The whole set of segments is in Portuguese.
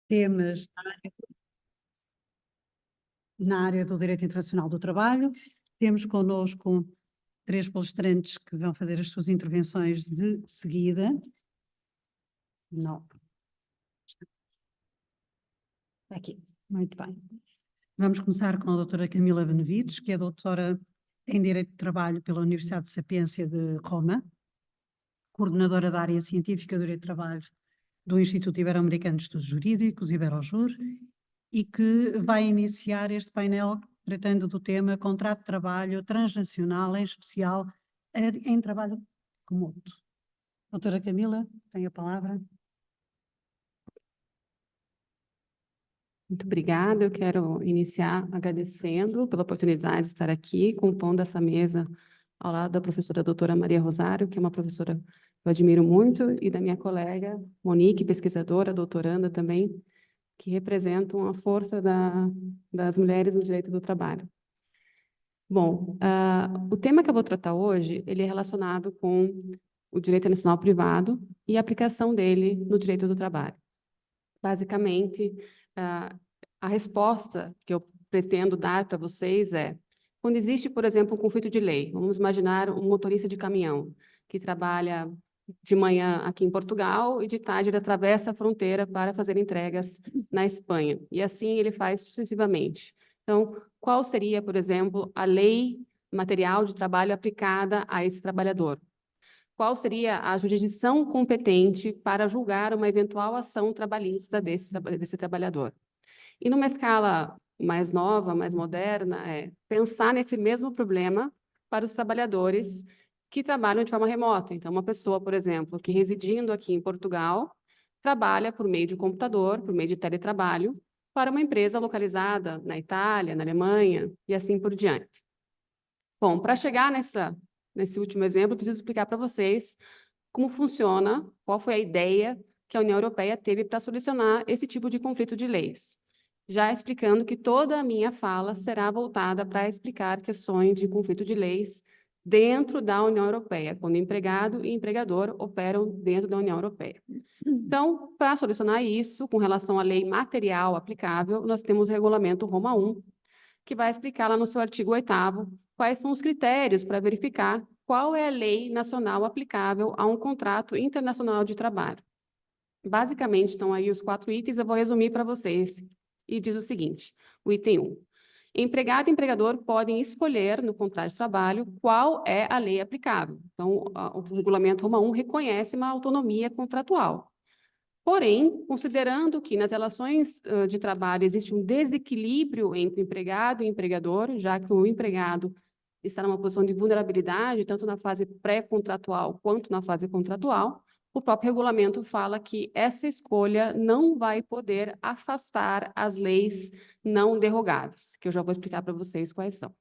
temas na área do Direito Internacional do Trabalho. Temos connosco 3 palestrantes que vão fazer as suas intervenções de seguida. Não. Aqui, muito bem. Vamos começar com a doutora Camila Benevides, que é doutora em Direito do Trabalho pela Universidade de Sapiência de Roma, coordenadora da área científica do Direito do Trabalho do Instituto Ibero-Americano de Estudos Jurídicos, Iberojur, e que vai iniciar este painel tratando do tema contrato de trabalho transnacional, em especial em trabalho remoto. Doutora Camila, tem a palavra. Muito obrigada. Eu quero iniciar agradecendo pela oportunidade de estar aqui, compondo essa mesa ao lado da professora doutora Maria Rosário, que é uma professora que eu admiro muito, e da minha colega Monique, pesquisadora, doutoranda também, que representam a força das mulheres no direito do trabalho. Bom, o tema que eu vou tratar hoje, ele é relacionado com o direito nacional privado e a aplicação dele no direito do trabalho. Basicamente, a resposta que eu pretendo dar para vocês é, quando existe, por exemplo, um conflito de lei, vamos imaginar um motorista de caminhão que trabalha de manhã aqui em Portugal e de tarde ele atravessa a fronteira para fazer entregas na Espanha. E assim ele faz sucessivamente. Então, qual seria, por exemplo, a lei material de trabalho aplicada a esse trabalhador? Qual seria a jurisdição competente para julgar uma eventual ação trabalhista desse trabalhador? E numa escala mais nova, mais moderna, pensar nesse mesmo problema para os trabalhadores que trabalham de forma remota. Então, uma pessoa, por exemplo, que residindo aqui em Portugal, trabalha por meio de computador, por meio de teletrabalho, para uma empresa localizada na Itália, na Alemanha, e assim por diante. Bom, para chegar nesse último exemplo, eu preciso explicar para vocês como funciona, qual foi a ideia que a União Europeia teve para solucionar esse tipo de conflito de leis. Já explicando que toda a minha fala será voltada para explicar questões de conflito de leis dentro da União Europeia, quando empregado e empregador operam dentro da União Europeia. Então, para solucionar isso, com relação à lei material aplicável, nós temos o Regulamento Roma I, que vai explicar lá no seu artigo 8º quais são os critérios para verificar qual é a lei nacional aplicável a um contrato internacional de trabalho. Basicamente, estão aí os 4 itens, eu vou resumir para vocês. E diz o seguinte, o item 1. Empregado e empregador podem escolher no contrato de trabalho qual é a lei aplicável. Então, o Regulamento Roma I reconhece uma autonomia contratual. Porém, considerando que nas relações de trabalho existe um desequilíbrio entre empregado e empregador, já que o empregado está numa posição de vulnerabilidade, tanto na fase pré-contratual quanto na fase contratual, o próprio regulamento fala que essa escolha não vai poder afastar as leis não derrogáveis, que eu já vou explicar para vocês quais são.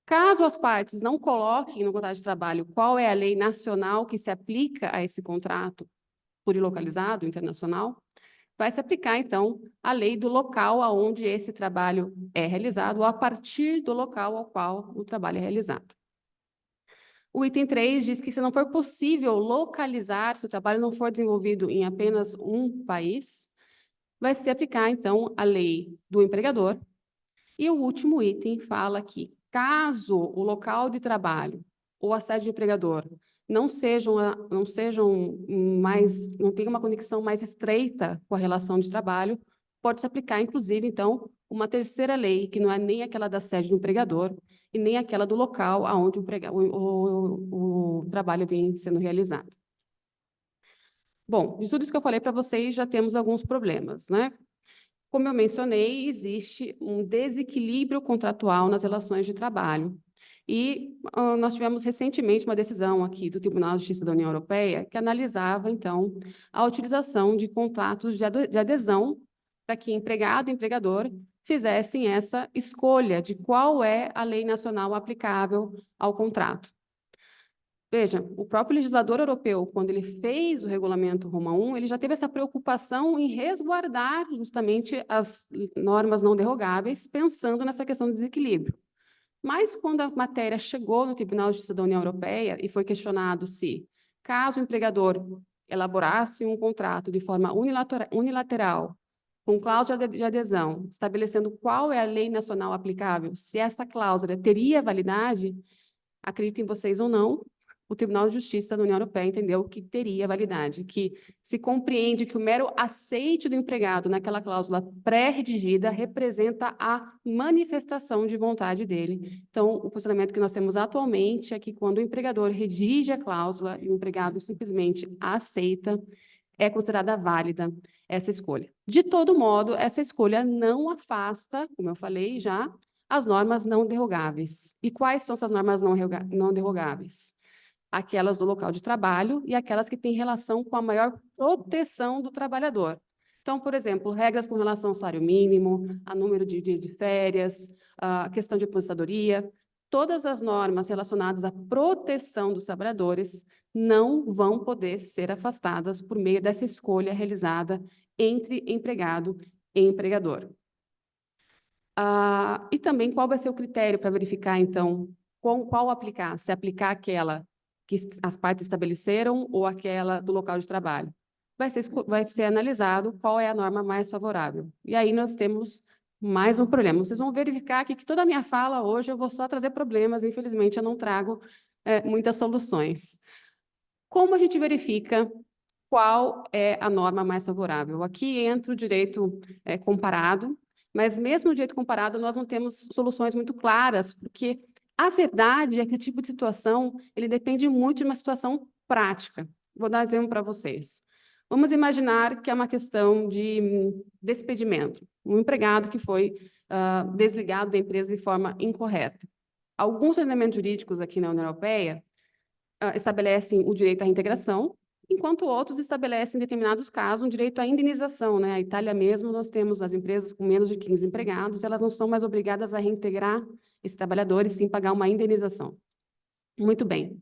Caso as partes não coloquem no contrato de trabalho qual é a lei nacional que se aplica a esse contrato plurilocalizado, internacional, vai se aplicar, então, a lei do local aonde esse trabalho é realizado, ou a partir do local ao qual o trabalho é realizado. O item 3 diz que, se não for possível localizar, se o trabalho não for desenvolvido em apenas um país, vai se aplicar, então, a lei do empregador. E o último item fala que, caso o local de trabalho ou a sede do empregador não tenha uma conexão mais estreita com a relação de trabalho, pode se aplicar, inclusive, então, uma terceira lei, que não é nem aquela da sede do empregador e nem aquela do local onde o trabalho vem sendo realizado. Bom, de tudo isso que eu falei para vocês, já temos alguns problemas, né? Como eu mencionei, existe um desequilíbrio contratual nas relações de trabalho. E nós tivemos recentemente uma decisão aqui do Tribunal de Justiça da União Europeia que analisava, então, a utilização de contratos de adesão para que empregado e empregador fizessem essa escolha de qual é a lei nacional aplicável ao contrato. Veja, o próprio legislador europeu, quando ele fez o Regulamento Roma I, ele já teve essa preocupação em resguardar justamente as normas não derrogáveis, pensando nessa questão do desequilíbrio. Mas, quando a matéria chegou no Tribunal de Justiça da União Europeia e foi questionado se, caso o empregador elaborasse um contrato de forma unilateral com cláusula de adesão, estabelecendo qual é a lei nacional aplicável, se essa cláusula teria validade, acreditem vocês ou não, o Tribunal de Justiça da União Europeia entendeu que teria validade, que se compreende que o mero aceite do empregado naquela cláusula pré-redigida representa a manifestação de vontade dele. Então, o posicionamento que nós temos atualmente é que quando o empregador redige a cláusula e o empregado simplesmente a aceita, é considerada válida essa escolha. De todo modo, essa escolha não afasta, como eu falei já, as normas não derrogáveis. E quais são essas normas não derrogáveis? Aquelas do local de trabalho e aquelas que têm relação com a maior proteção do trabalhador. Então, por exemplo, regras com relação ao salário mínimo, a número de férias, a questão de aposentadoria, todas as normas relacionadas à proteção dos trabalhadores não vão poder ser afastadas por meio dessa escolha realizada entre empregado e empregador. E também qual vai ser o critério para verificar, então, qual aplicar? Se aplicar aquela que as partes estabeleceram ou aquela do local de trabalho. Vai ser analisado qual é a norma mais favorável. E aí nós temos mais um problema. Vocês vão verificar aqui que toda a minha fala hoje eu vou só trazer problemas, infelizmente eu não trago muitas soluções. Como a gente verifica qual é a norma mais favorável? Aqui entra o direito comparado, mas mesmo no direito comparado nós não temos soluções muito claras, porque a verdade é que esse tipo de situação, ele depende muito de uma situação prática. Vou dar um exemplo para vocês. Vamos imaginar que é uma questão de despedimento. Um empregado que foi desligado da empresa de forma incorreta. Alguns ordenamentos jurídicos aqui na União Europeia estabelecem o direito à reintegração, enquanto outros estabelecem, em determinados casos, um direito à indenização, né? A Itália mesmo, nós temos as empresas com menos de 15 empregados, elas não são mais obrigadas a reintegrar esses trabalhadores, sim pagar uma indenização. Muito bem.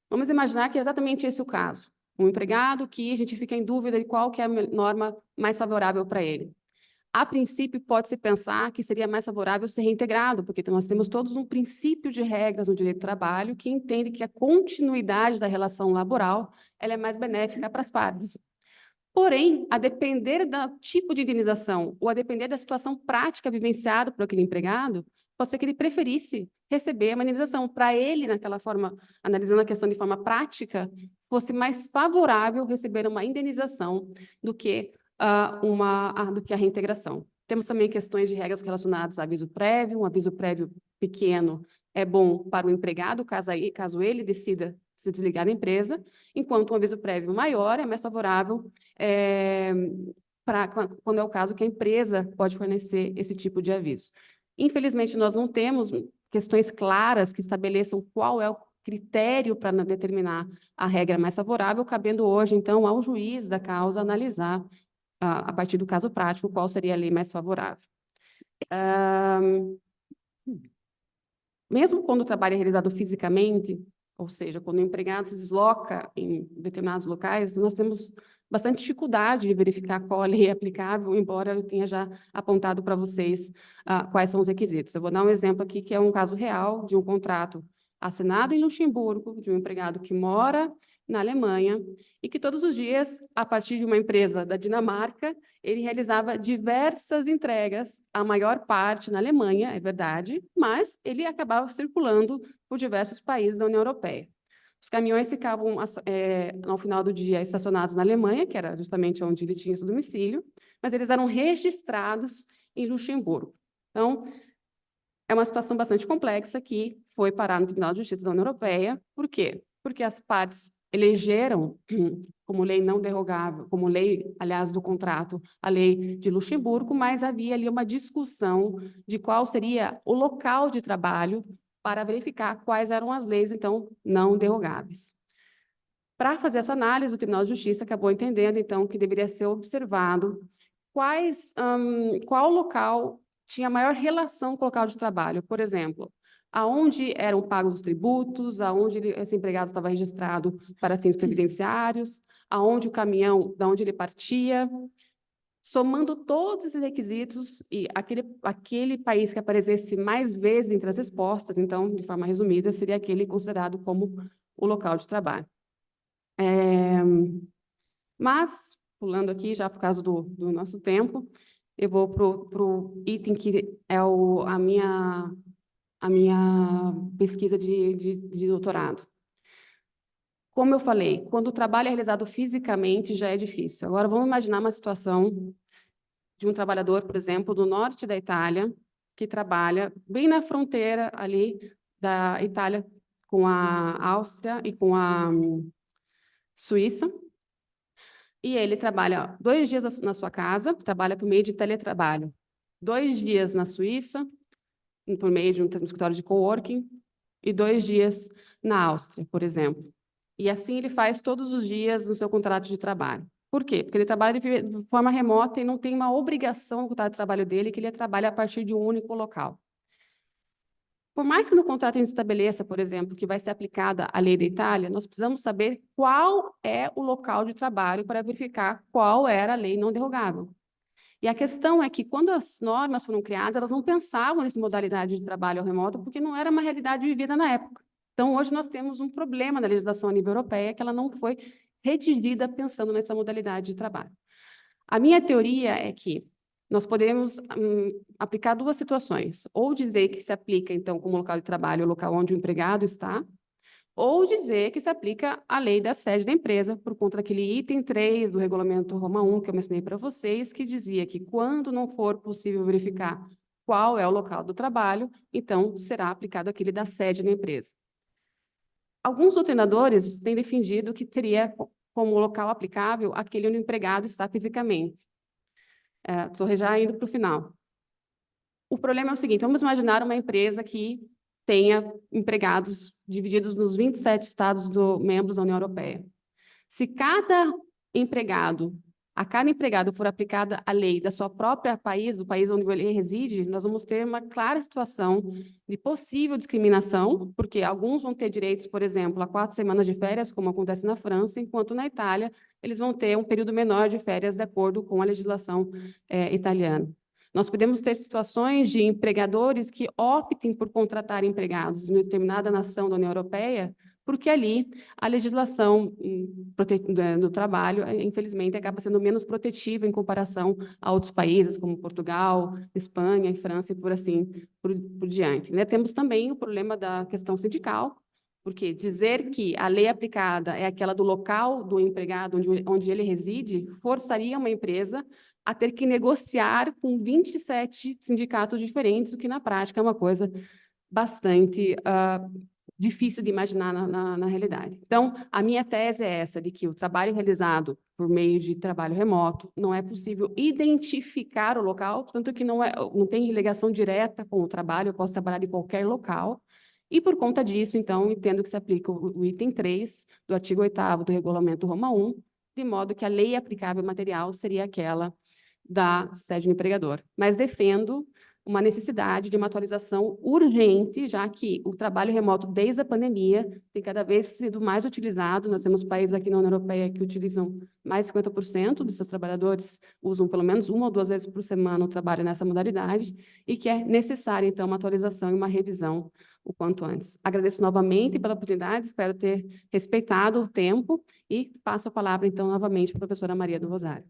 Vamos imaginar que é exatamente esse o caso. Um empregado que a gente fica em dúvida de qual que é a norma mais favorável para ele. A princípio, pode-se pensar que seria mais favorável ser reintegrado, porque nós temos todos um princípio de regras no direito do trabalho que entende que a continuidade da relação laboral ela é mais benéfica para as partes. Porém, a depender do tipo de indenização ou a depender da situação prática vivenciada por aquele empregado, pode ser que ele preferisse receber uma indenização. Para ele, naquela forma, analisando a questão de forma prática, fosse mais favorável receber uma indenização do que do que a reintegração. Temos também questões de regras relacionadas a aviso prévio. Um aviso prévio pequeno é bom para o empregado, caso ele decida se desligar da empresa, enquanto um aviso prévio maior é mais favorável quando é o caso que a empresa pode fornecer esse tipo de aviso. Infelizmente, nós não temos questões claras que estabeleçam qual é o critério para determinar a regra mais favorável, cabendo hoje, então, ao juiz da causa analisar a partir do caso prático, qual seria a lei mais favorável. Mesmo quando o trabalho é realizado fisicamente, ou seja, quando o empregado se desloca em determinados locais, nós temos bastante dificuldade de verificar qual a lei é aplicável, embora eu tenha já apontado para vocês quais são os requisitos. Eu vou dar um exemplo aqui, que é um caso real de um contrato assinado em Luxemburgo, de um empregado que mora na Alemanha, e que todos os dias, a partir de uma empresa da Dinamarca, ele realizava diversas entregas, a maior parte na Alemanha, é verdade, mas ele acabava circulando por diversos países da União Europeia. Os caminhões ficavam, ao final do dia, estacionados na Alemanha, que era justamente onde ele tinha seu domicílio, mas eles eram registrados em Luxemburgo. Então, é uma situação bastante complexa que foi parar no Tribunal de Justiça da União Europeia. Por quê? Porque as partes elegeram como lei não derrogável, como lei, aliás, do contrato, a lei de Luxemburgo, mas havia ali uma discussão de qual seria o local de trabalho para verificar quais eram as leis, então, não derrogáveis. Para fazer essa análise, o Tribunal de Justiça acabou entendendo, então, que deveria ser observado qual local tinha maior relação com o local de trabalho. Por exemplo, aonde eram pagos os tributos, aonde esse empregado estava registrado para fins previdenciários, aonde o caminhão, de onde ele partia. Somando todos esses requisitos, e aquele país que aparecesse mais vezes entre as respostas, então, de forma resumida, seria aquele considerado como o local de trabalho. Mas, pulando aqui, já por causa do nosso tempo, eu vou para o item que é a minha pesquisa de doutorado. Como eu falei, quando o trabalho é realizado fisicamente, já é difícil. Agora, vamos imaginar uma situação de um trabalhador, por exemplo, do norte da Itália, que trabalha bem na fronteira ali da Itália com a Áustria e com a Suíça. E ele trabalha 2 dias na sua casa, trabalha por meio de teletrabalho. 2 dias na Suíça, por meio de um escritório de coworking, e 2 dias na Áustria, por exemplo. E assim ele faz todos os dias no seu contrato de trabalho. Por quê? Porque ele trabalha de forma remota e não tem uma obrigação no contrato de trabalho dele que ele trabalha a partir de um único local. Por mais que no contrato a gente estabeleça, por exemplo, que vai ser aplicada a lei da Itália, nós precisamos saber qual é o local de trabalho para verificar qual era a lei não derrogável. E a questão é que, quando as normas foram criadas, elas não pensavam nessa modalidade de trabalho remoto, porque não era uma realidade vivida na época. Então, hoje nós temos um problema na legislação a nível europeia, que ela não foi redigida pensando nessa modalidade de trabalho. A minha teoria é que nós podemos aplicar 2 situações, ou dizer que se aplica, então, como local de trabalho, o local onde o empregado está, ou dizer que se aplica a lei da sede da empresa, por conta daquele item 3 do Regulamento Roma 1, que eu mencionei para vocês, que dizia que, quando não for possível verificar qual é o local do trabalho, então será aplicado aquele da sede da empresa. Alguns doutrinadores têm defendido que teria como local aplicável aquele onde o empregado está fisicamente. Estou já indo para o final. O problema é o seguinte: vamos imaginar uma empresa que tenha empregados divididos nos 27 estados membros da União Europeia. Se a cada empregado for aplicada a lei da sua própria país, do país onde ele reside, nós vamos ter uma clara situação de possível discriminação, porque alguns vão ter direitos, por exemplo, a 4 semanas de férias, como acontece na França, enquanto na Itália eles vão ter um período menor de férias de acordo com a legislação italiana. Nós podemos ter situações de empregadores que optem por contratar empregados de uma determinada nação da União Europeia, porque ali a legislação do trabalho, infelizmente, acaba sendo menos protetiva em comparação a outros países, como Portugal, Espanha e França, e por assim por diante. Temos também o problema da questão sindical, porque dizer que a lei aplicada é aquela do local do empregado, onde ele reside, forçaria uma empresa a ter que negociar com 27 sindicatos diferentes, o que na prática é uma coisa bastante difícil de imaginar na realidade. Então, a minha tese é essa, de que o trabalho realizado por meio de trabalho remoto, não é possível identificar o local, tanto que não tem ligação direta com o trabalho, eu posso trabalhar de qualquer local, e por conta disso, então, entendo que se aplica o item 3 do artigo 8º do Regulamento Roma 1, de modo que a lei aplicável material seria aquela da sede do empregador. Mas defendo uma necessidade de uma atualização urgente, já que o trabalho remoto, desde a pandemia, tem cada vez sido mais utilizado. Nós temos países aqui na União Europeia que utilizam mais de 50% dos seus trabalhadores, usam pelo menos 1 ou 2 vezes por semana o trabalho nessa modalidade, e que é necessária, então, uma atualização e uma revisão o quanto antes. Agradeço novamente pela oportunidade, espero ter respeitado o tempo, e passo a palavra, então, novamente para a professora Maria do Rosário.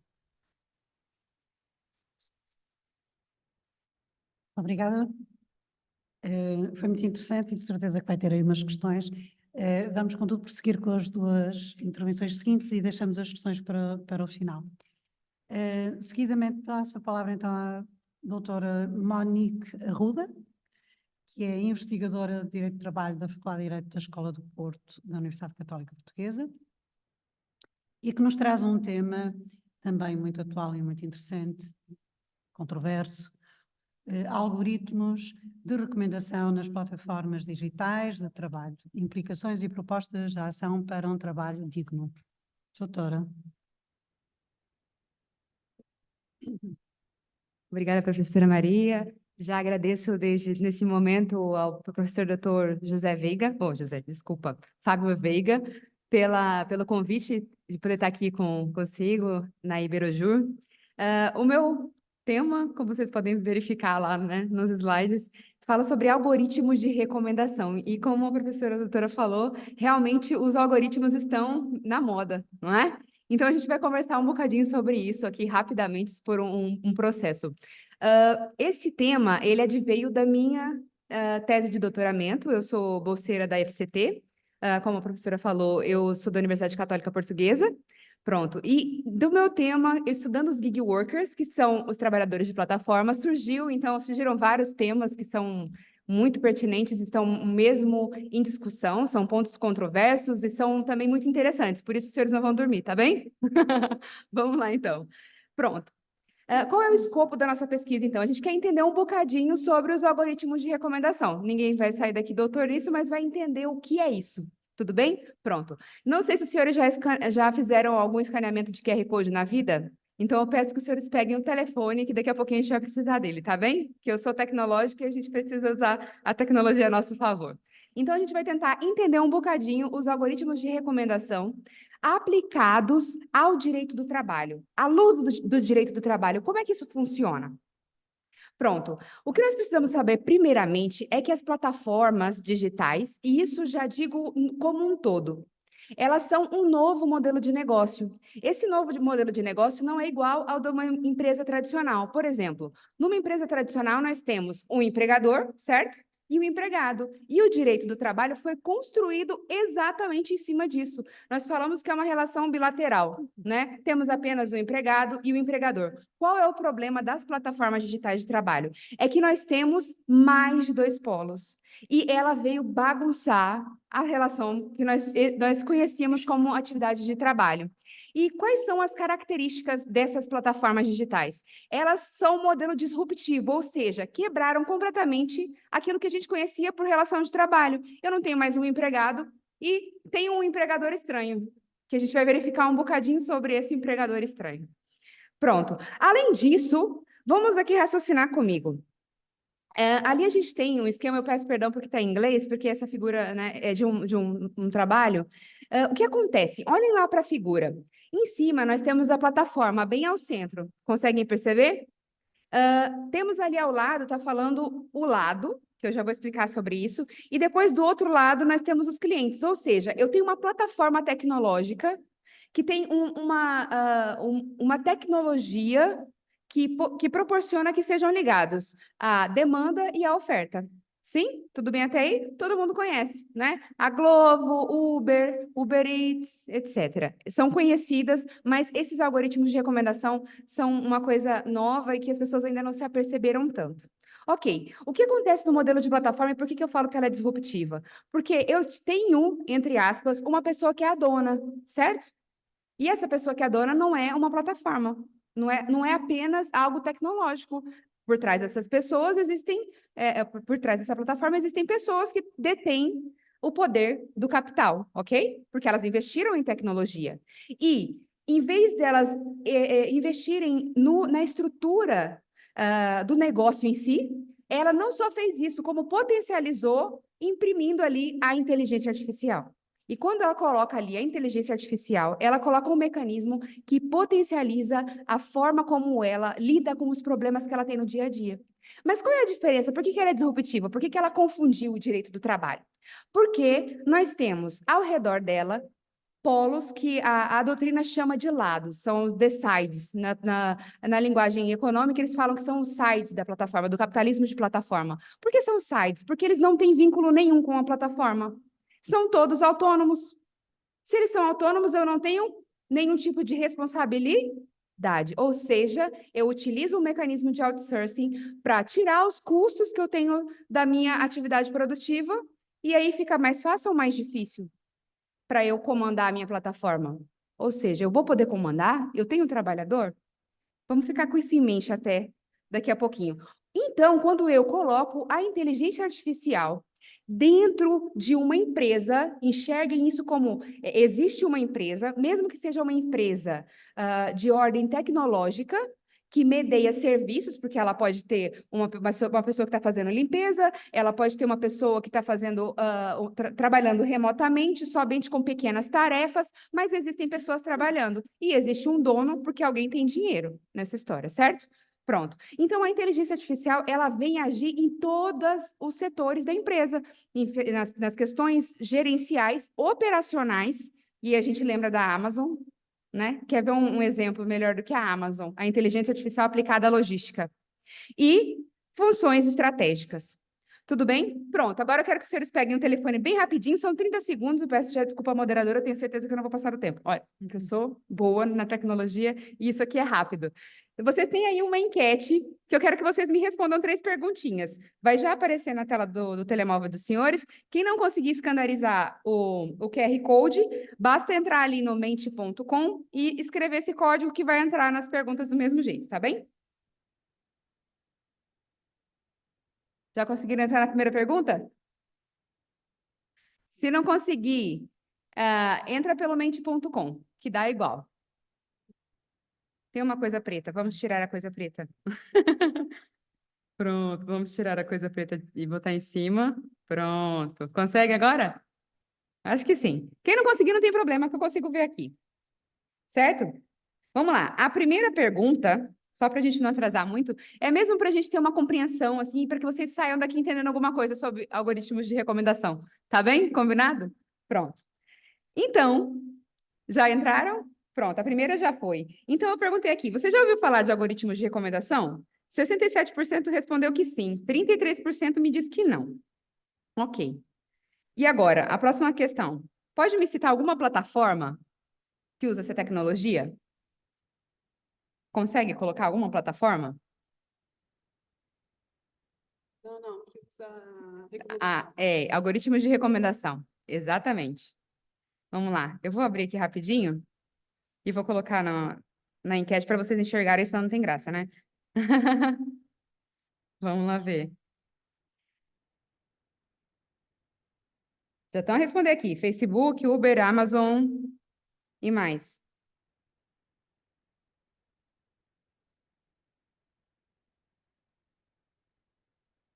Obrigada. Foi muito interessante e de certeza que vai ter aí umas questões. Vamos, contudo, prosseguir com as 2 intervenções seguintes e deixamos as questões para o final. Seguidamente, passo a palavra então à doutora Monique Arruda, que é investigadora de Direito do Trabalho da Faculdade de Direito da Escola do Porto, da Universidade Católica Portuguesa, e que nos traz um tema também muito atual e muito interessante, controverso: algoritmos de recomendação nas plataformas digitais de trabalho, implicações e propostas de ação para um trabalho digno. Doutora. Obrigada, professora Maria. Já agradeço nesse momento ao professor Dr. Fábio Veiga, pelo convite de poder estar aqui consigo na Iberojur. O meu tema, como vocês podem verificar lá, né, nos slides, fala sobre algoritmos de recomendação. E como a professora doutora falou, realmente os algoritmos estão na moda, não é? Então, a gente vai conversar um bocadinho sobre isso aqui rapidamente, por um processo. Esse tema, ele adveio da minha tese de doutoramento. Eu sou bolseira da FCT. Como a professora falou, eu sou da Universidade Católica Portuguesa. Pronto. E do meu tema, estudando os gig workers, que são os trabalhadores de plataforma, surgiram vários temas que são muito pertinentes, estão mesmo em discussão, são pontos controversos e são também muito interessantes. Por isso, os senhores não vão dormir, tá bem? Vamos lá, então. Pronto. Qual é o escopo da nossa pesquisa, então? A gente quer entender um bocadinho sobre os algoritmos de recomendação. Ninguém vai sair daqui doutor nisso, mas vai entender o que é isso. Tudo bem? Pronto. Não sei se os senhores já fizeram algum escaneamento de QR Code na vida. Então, eu peço que os senhores peguem o telefone, que daqui a pouquinho a gente vai precisar dele, tá bem? Porque eu sou tecnológica e a gente precisa usar a tecnologia a nosso favor. Então, a gente vai tentar entender um bocadinho os algoritmos de recomendação aplicados ao direito do trabalho, à luz do direito do trabalho. Como é que isso funciona? Pronto. O que nós precisamos saber, primeiramente, é que as plataformas digitais, e isso já digo como um todo, elas são um novo modelo de negócio. Esse novo modelo de negócio não é igual ao de uma empresa tradicional. Por exemplo, numa empresa tradicional, nós temos um empregador, certo? E o empregado. E o direito do trabalho foi construído exatamente em cima disso. Nós falamos que é uma relação bilateral, né? Temos apenas o empregado e o empregador. Qual é o problema das plataformas digitais de trabalho? É que nós temos mais de dois polos. E ela veio bagunçar a relação que nós conhecíamos como atividade de trabalho. E quais são as características dessas plataformas digitais? Elas são um modelo disruptivo, ou seja, quebraram completamente aquilo que a gente conhecia por relação de trabalho. Eu não tenho mais um empregado e tenho um empregador estranho, que a gente vai verificar um bocadinho sobre esse empregador estranho. Pronto. Além disso, vamos aqui raciocinar comigo. Ali a gente tem um esquema, eu peço perdão porque está em inglês, porque essa figura, né, é de um trabalho. O que acontece? Olhem lá para a figura. Em cima, nós temos a plataforma bem ao centro. Conseguem perceber? Temos ali ao lado, está falando o lado, que eu já vou explicar sobre isso, e depois do outro lado nós temos os clientes, ou seja, eu tenho uma plataforma tecnológica que tem uma tecnologia que proporciona que sejam ligados a demanda e a oferta. Sim? Tudo bem até aí? Todo mundo conhece, né? A Glovo, Uber, Uber Eats, etc. São conhecidas, mas esses algoritmos de recomendação são uma coisa nova e que as pessoas ainda não se aperceberam tanto. Ok, o que acontece no modelo de plataforma e por que eu falo que ela é disruptiva? Porque eu tenho, entre aspas, uma pessoa que é a dona, certo? E essa pessoa que é a dona não é uma plataforma, não é apenas algo tecnológico. Por trás dessas pessoas por trás dessa plataforma existem pessoas que detêm o poder do capital, ok? Porque elas investiram em tecnologia. E, em vez delas investirem na estrutura do negócio em si, ela não só fez isso, como potencializou, imprimindo ali a inteligência artificial. E quando ela coloca ali a inteligência artificial, ela coloca um mecanismo que potencializa a forma como ela lida com os problemas que ela tem no dia a dia. Mas qual é a diferença? Por que ela é disruptiva? Por que ela confundiu o direito do trabalho? Porque nós temos ao redor dela polos que a doutrina chama de lados, são os the sides. Na linguagem econômica, eles falam que são os sides da plataforma, do capitalismo de plataforma. Por que são sides? Porque eles não têm vínculo nenhum com a plataforma. São todos autônomos. Se eles são autônomos, eu não tenho nenhum tipo de responsabilidade. Ou seja, eu utilizo um mecanismo de outsourcing para tirar os custos que eu tenho da minha atividade produtiva e aí fica mais fácil ou mais difícil para eu comandar a minha plataforma? Ou seja, eu vou poder comandar? Eu tenho um trabalhador? Vamos ficar com isso em mente até daqui a pouquinho. Então, quando eu coloco a inteligência artificial dentro de uma empresa, enxerguem isso como existe uma empresa, mesmo que seja uma empresa de ordem tecnológica, que medeia serviços, porque ela pode ter uma pessoa que está fazendo limpeza, ela pode ter uma pessoa que está fazendo trabalhando remotamente, somente com pequenas tarefas, mas existem pessoas trabalhando. E existe um dono, porque alguém tem dinheiro nessa história, certo? Pronto. Então, a inteligência artificial, ela vem agir em todos os setores da empresa, nas questões gerenciais, operacionais, e a gente lembra da Amazon, né? Quer ver um exemplo melhor do que a Amazon? A inteligência artificial aplicada à logística. E funções estratégicas. Tudo bem? Pronto. Agora eu quero que os senhores peguem o telefone bem rapidinho, são 30 segundos. Eu peço já desculpa à moderadora, eu tenho certeza que eu não vou passar o tempo. Olha, porque eu sou boa na tecnologia e isso aqui é rápido. Vocês têm aí uma enquete que eu quero que vocês me respondam 3 perguntinhas. Vai já aparecer na tela do telemóvel dos senhores. Quem não conseguir escanarizar o QR Code, basta entrar ali no mente.com e escrever esse código que vai entrar nas perguntas do mesmo jeito, tá bem? Já conseguiram entrar na primeira pergunta? Se não conseguir, entra pelo mente.com, que dá igual. Tem uma coisa preta, vamos tirar a coisa preta. Pronto, vamos tirar a coisa preta e botar em cima. Pronto. Consegue agora? Acho que sim. Quem não conseguir, não tem problema, que eu consigo ver aqui. Certo? Vamos lá. A primeira pergunta, só para a gente não atrasar muito, é mesmo para a gente ter uma compreensão, assim, para que vocês saiam daqui entendendo alguma coisa sobre algoritmos de recomendação. Tá bem? Combinado? Pronto. Então, já entraram? Pronto, a primeira já foi. Então, eu perguntei aqui, você já ouviu falar de algoritmos de recomendação? 67% respondeu que sim, 33% me diz que não. Ok. E agora, a próxima questão. Pode me citar alguma plataforma que usa essa tecnologia? Consegue colocar alguma plataforma? Não, que usa Algoritmos de recomendação. Exatamente. Vamos lá. Eu vou abrir aqui rapidinho e vou colocar na enquete para vocês enxergarem, senão não tem graça, né? Vamos lá ver. Já estão a responder aqui. Facebook, Uber, Amazon e mais.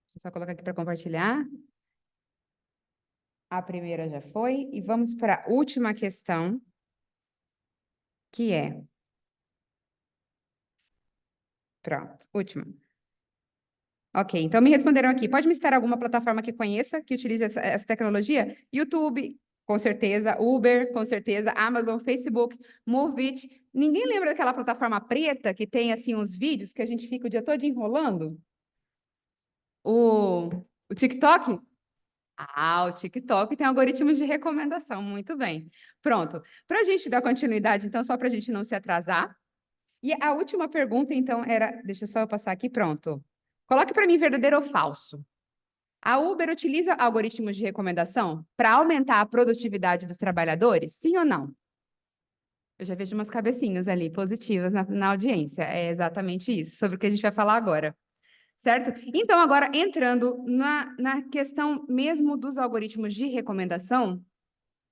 Deixa eu só colocar aqui para compartilhar. A primeira já foi. E vamos para a última questão, que é... Pronto, última. Ok, então me responderam aqui. Pode me citar alguma plataforma que conheça, que utilize essa tecnologia? YouTube, com certeza. Uber, com certeza. Amazon, Facebook, Moveit. Ninguém lembra daquela plataforma preta que tem, assim, uns vídeos que a gente fica o dia todo enrolando? O TikTok? O TikTok tem algoritmos de recomendação. Muito bem. Pronto. Para a gente dar continuidade, então, só para a gente não se atrasar. E a última pergunta, então, era... Deixa eu só passar aqui. Pronto. Coloque para mim verdadeiro ou falso. A Uber utiliza algoritmos de recomendação para aumentar a produtividade dos trabalhadores? Sim ou não? Eu já vejo umas cabecinhas ali positivas na audiência. É exatamente isso, sobre o que a gente vai falar agora. Certo? Então, agora, entrando na questão mesmo dos algoritmos de recomendação,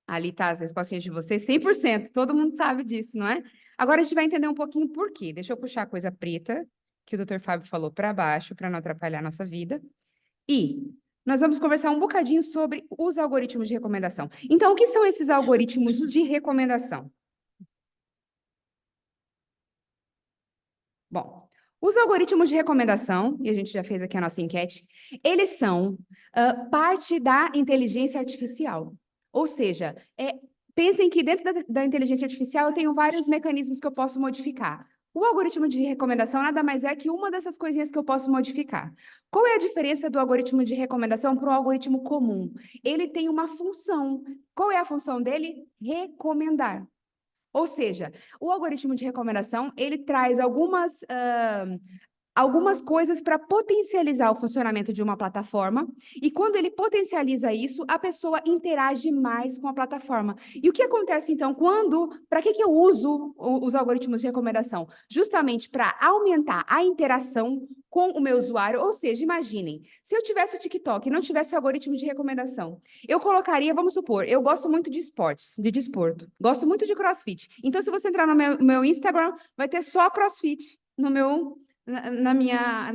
ali tá as respostinhas de vocês, 100%, todo mundo sabe disso, não é? Agora a gente vai entender um pouquinho por quê. Deixa eu puxar a coisa preta, que o Dr. Fábio falou para baixo, para não atrapalhar a nossa vida. E nós vamos conversar um bocadinho sobre os algoritmos de recomendação. Então, o que são esses algoritmos de recomendação? Bom, os algoritmos de recomendação, e a gente já fez aqui a nossa enquete, eles são parte da inteligência artificial. Ou seja, pensem que dentro da inteligência artificial eu tenho vários mecanismos que eu posso modificar. O algoritmo de recomendação nada mais é que uma dessas coisinhas que eu posso modificar. Qual é a diferença do algoritmo de recomendação para o algoritmo comum? Ele tem uma função. Qual é a função dele? Recomendar. Ou seja, o algoritmo de recomendação, ele traz algumas coisas para potencializar o funcionamento de uma plataforma, e quando ele potencializa isso, a pessoa interage mais com a plataforma. E o que acontece, então, para que eu uso os algoritmos de recomendação? Justamente para aumentar a interação com o meu usuário, ou seja, imaginem, se eu tivesse o TikTok e não tivesse algoritmo de recomendação, eu colocaria, vamos supor, eu gosto muito de esportes, de desporto, gosto muito de CrossFit. Então, se você entrar no meu Instagram, vai ter só CrossFit na minha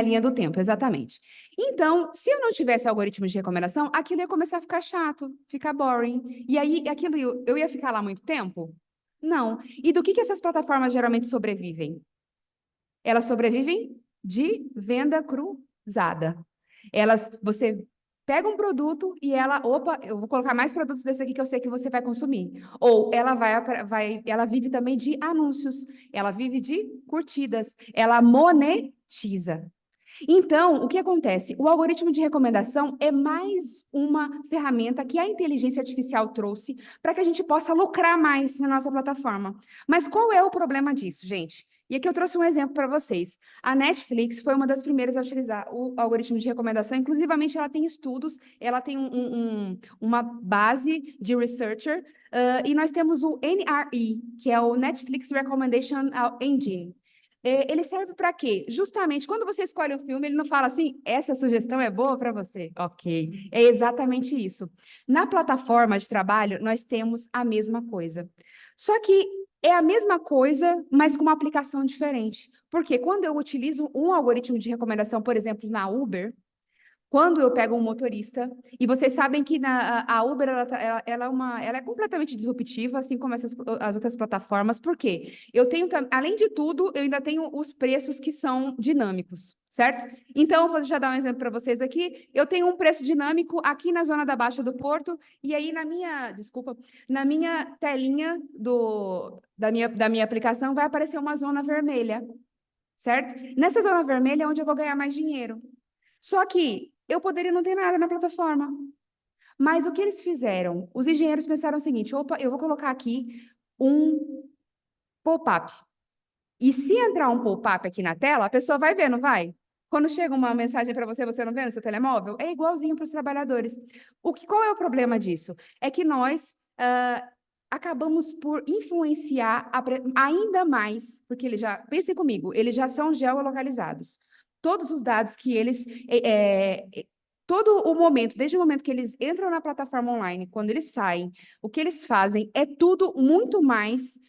linha do tempo, exatamente. Então, se eu não tivesse algoritmos de recomendação, aquilo ia começar a ficar chato, ficar boring. E aí, aquilo eu ia ficar lá muito tempo? Não. E do que essas plataformas geralmente sobrevivem? Elas sobrevivem de venda cruzada. Você pega um produto e ela, opa, eu vou colocar mais produtos desse aqui que eu sei que você vai consumir. Ou ela ela vive também de anúncios, ela vive de curtidas, ela monetiza. Então, o que acontece? O algoritmo de recomendação é mais uma ferramenta que a inteligência artificial trouxe para que a gente possa lucrar mais na nossa plataforma. Mas qual é o problema disso, gente? E aqui eu trouxe um exemplo para vocês. A Netflix foi uma das primeiras a utilizar o algoritmo de recomendação. Inclusivamente, ela tem estudos, ela tem uma base de researcher, e nós temos o NRE, que é o Netflix Recommendation Engine. Ele serve para quê? Justamente, quando você escolhe um filme, ele não fala assim, essa sugestão é boa para você. Ok, é exatamente isso. Na plataforma de trabalho, nós temos a mesma coisa. Só que é a mesma coisa, mas com uma aplicação diferente. Porque quando eu utilizo um algoritmo de recomendação, por exemplo, na Uber, quando eu pego um motorista, e vocês sabem que a Uber ela é completamente disruptiva, assim como as outras plataformas, por quê? Eu tenho, além de tudo, eu ainda tenho os preços que são dinâmicos, certo? Então, eu vou já dar um exemplo para vocês aqui. Eu tenho um preço dinâmico aqui na zona da Baixa do Porto, e aí na minha telinha da minha aplicação vai aparecer uma zona vermelha, certo? Nessa zona vermelha é onde eu vou ganhar mais dinheiro. Só que eu poderia não ter nada na plataforma. Mas o que eles fizeram? Os engenheiros pensaram o seguinte, opa, eu vou colocar aqui um pop-up. E se entrar um pop-up aqui na tela, a pessoa vai ver, não vai? Quando chega uma mensagem para você, você não vê no seu telemóvel? É igualzinho para os trabalhadores. Qual é o problema disso? É que nós acabamos por influenciar ainda mais, porque pensem comigo, eles já são geolocalizados. Todos os dados que eles... todo o momento, desde o momento que eles entram na plataforma online, quando eles saem, o que eles fazem é tudo muito mais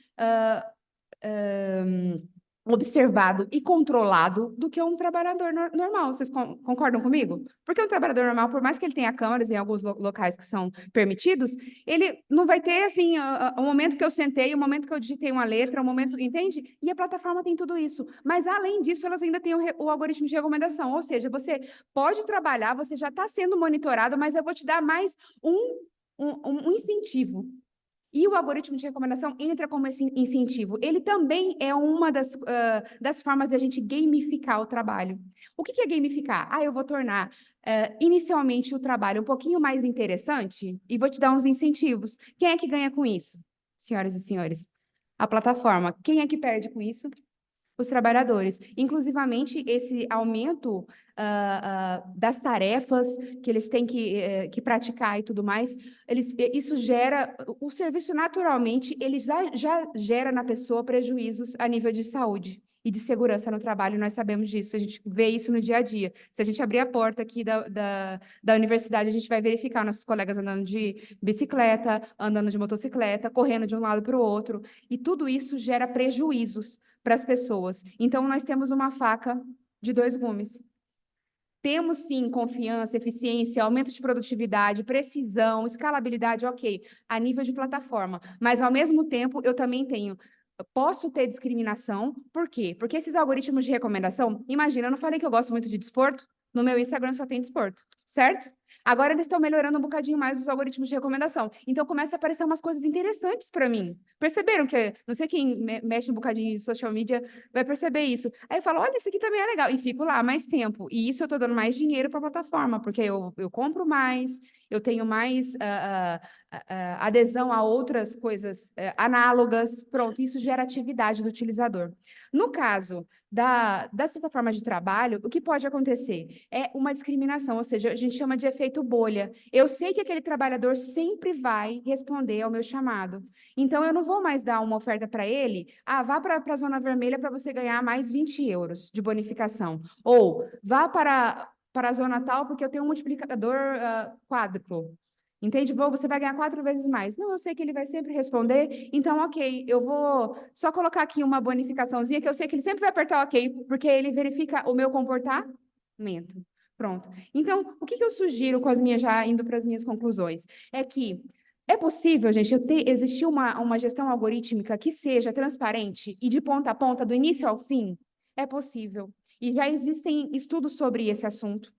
observado e controlado do que um trabalhador normal. Vocês concordam comigo? Porque um trabalhador normal, por mais que ele tenha câmeras em alguns locais que são permitidos, ele não vai ter, assim, o momento que eu sentei, o momento que eu digitei uma letra, o momento, entende? E a plataforma tem tudo isso. Mas, além disso, elas ainda têm o algoritmo de recomendação. Ou seja, você pode trabalhar, você já está sendo monitorado, mas eu vou te dar mais um incentivo. E o algoritmo de recomendação entra como esse incentivo. Ele também é uma das formas de a gente gamificar o trabalho. O que é gamificar? Eu vou tornar inicialmente o trabalho um pouquinho mais interessante e vou te dar uns incentivos. Quem é que ganha com isso, senhoras e senhores? A plataforma. Quem é que perde com isso? Os trabalhadores. Inclusivamente, esse aumento das tarefas que eles têm que praticar e tudo mais, isso gera... O serviço, naturalmente, ele já gera na pessoa prejuízos a nível de saúde e de segurança no trabalho, nós sabemos disso, a gente vê isso no dia a dia. Se a gente abrir a porta aqui da universidade, a gente vai verificar nossos colegas andando de bicicleta, andando de motocicleta, correndo de um lado para o outro, e tudo isso gera prejuízos para as pessoas. Então, nós temos uma faca de dois gumes. Temos, sim, confiança, eficiência, aumento de produtividade, precisão, escalabilidade, ok, a nível de plataforma. Mas, ao mesmo tempo, eu também posso ter discriminação. Por quê? Porque esses algoritmos de recomendação, imagina, eu não falei que eu gosto muito de desporto? No meu Instagram só tem desporto, certo? Agora eles estão melhorando um bocadinho mais os algoritmos de recomendação. Então, começa a aparecer umas coisas interessantes para mim. Perceberam que, não sei quem mexe um bocadinho em social media, vai perceber isso. Aí eu falo, olha, isso aqui também é legal. E fico lá mais tempo. E isso eu estou dando mais dinheiro para a plataforma, porque eu compro mais, eu tenho mais adesão a outras coisas análogas. Pronto, isso gera atividade do utilizador. No caso das plataformas de trabalho, o que pode acontecer? É uma discriminação, ou seja, a gente chama de efeito bolha. Eu sei que aquele trabalhador sempre vai responder ao meu chamado. Então, eu não vou mais dar uma oferta para ele, vá para a zona vermelha para você ganhar mais 20 euros de bonificação. Ou, vá para a zona tal, porque eu tenho um multiplicador quádruplo. Entende? Você vai ganhar 4 vezes mais. Não, eu sei que ele vai sempre responder, então, ok, eu vou só colocar aqui uma bonificaçãozinha, que eu sei que ele sempre vai apertar ok, porque ele verifica o meu comportamento. Pronto. Então, o que eu sugiro já indo para as minhas conclusões? É que é possível, gente, existir uma gestão algorítmica que seja transparente e de ponta a ponta, do início ao fim? É possível. E já existem estudos sobre esse assunto.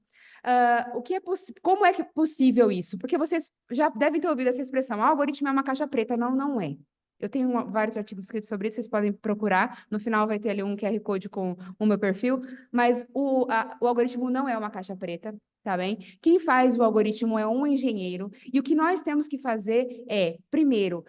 Como é que é possível isso? Porque vocês já devem ter ouvido essa expressão, o algoritmo é uma caixa preta. Não, não é. Eu tenho vários artigos escritos sobre isso, vocês podem procurar. No final vai ter ali um QR Code com o meu perfil, mas o algoritmo não é uma caixa preta, tá bem? Quem faz o algoritmo é um engenheiro, e o que nós temos que fazer é, primeiro,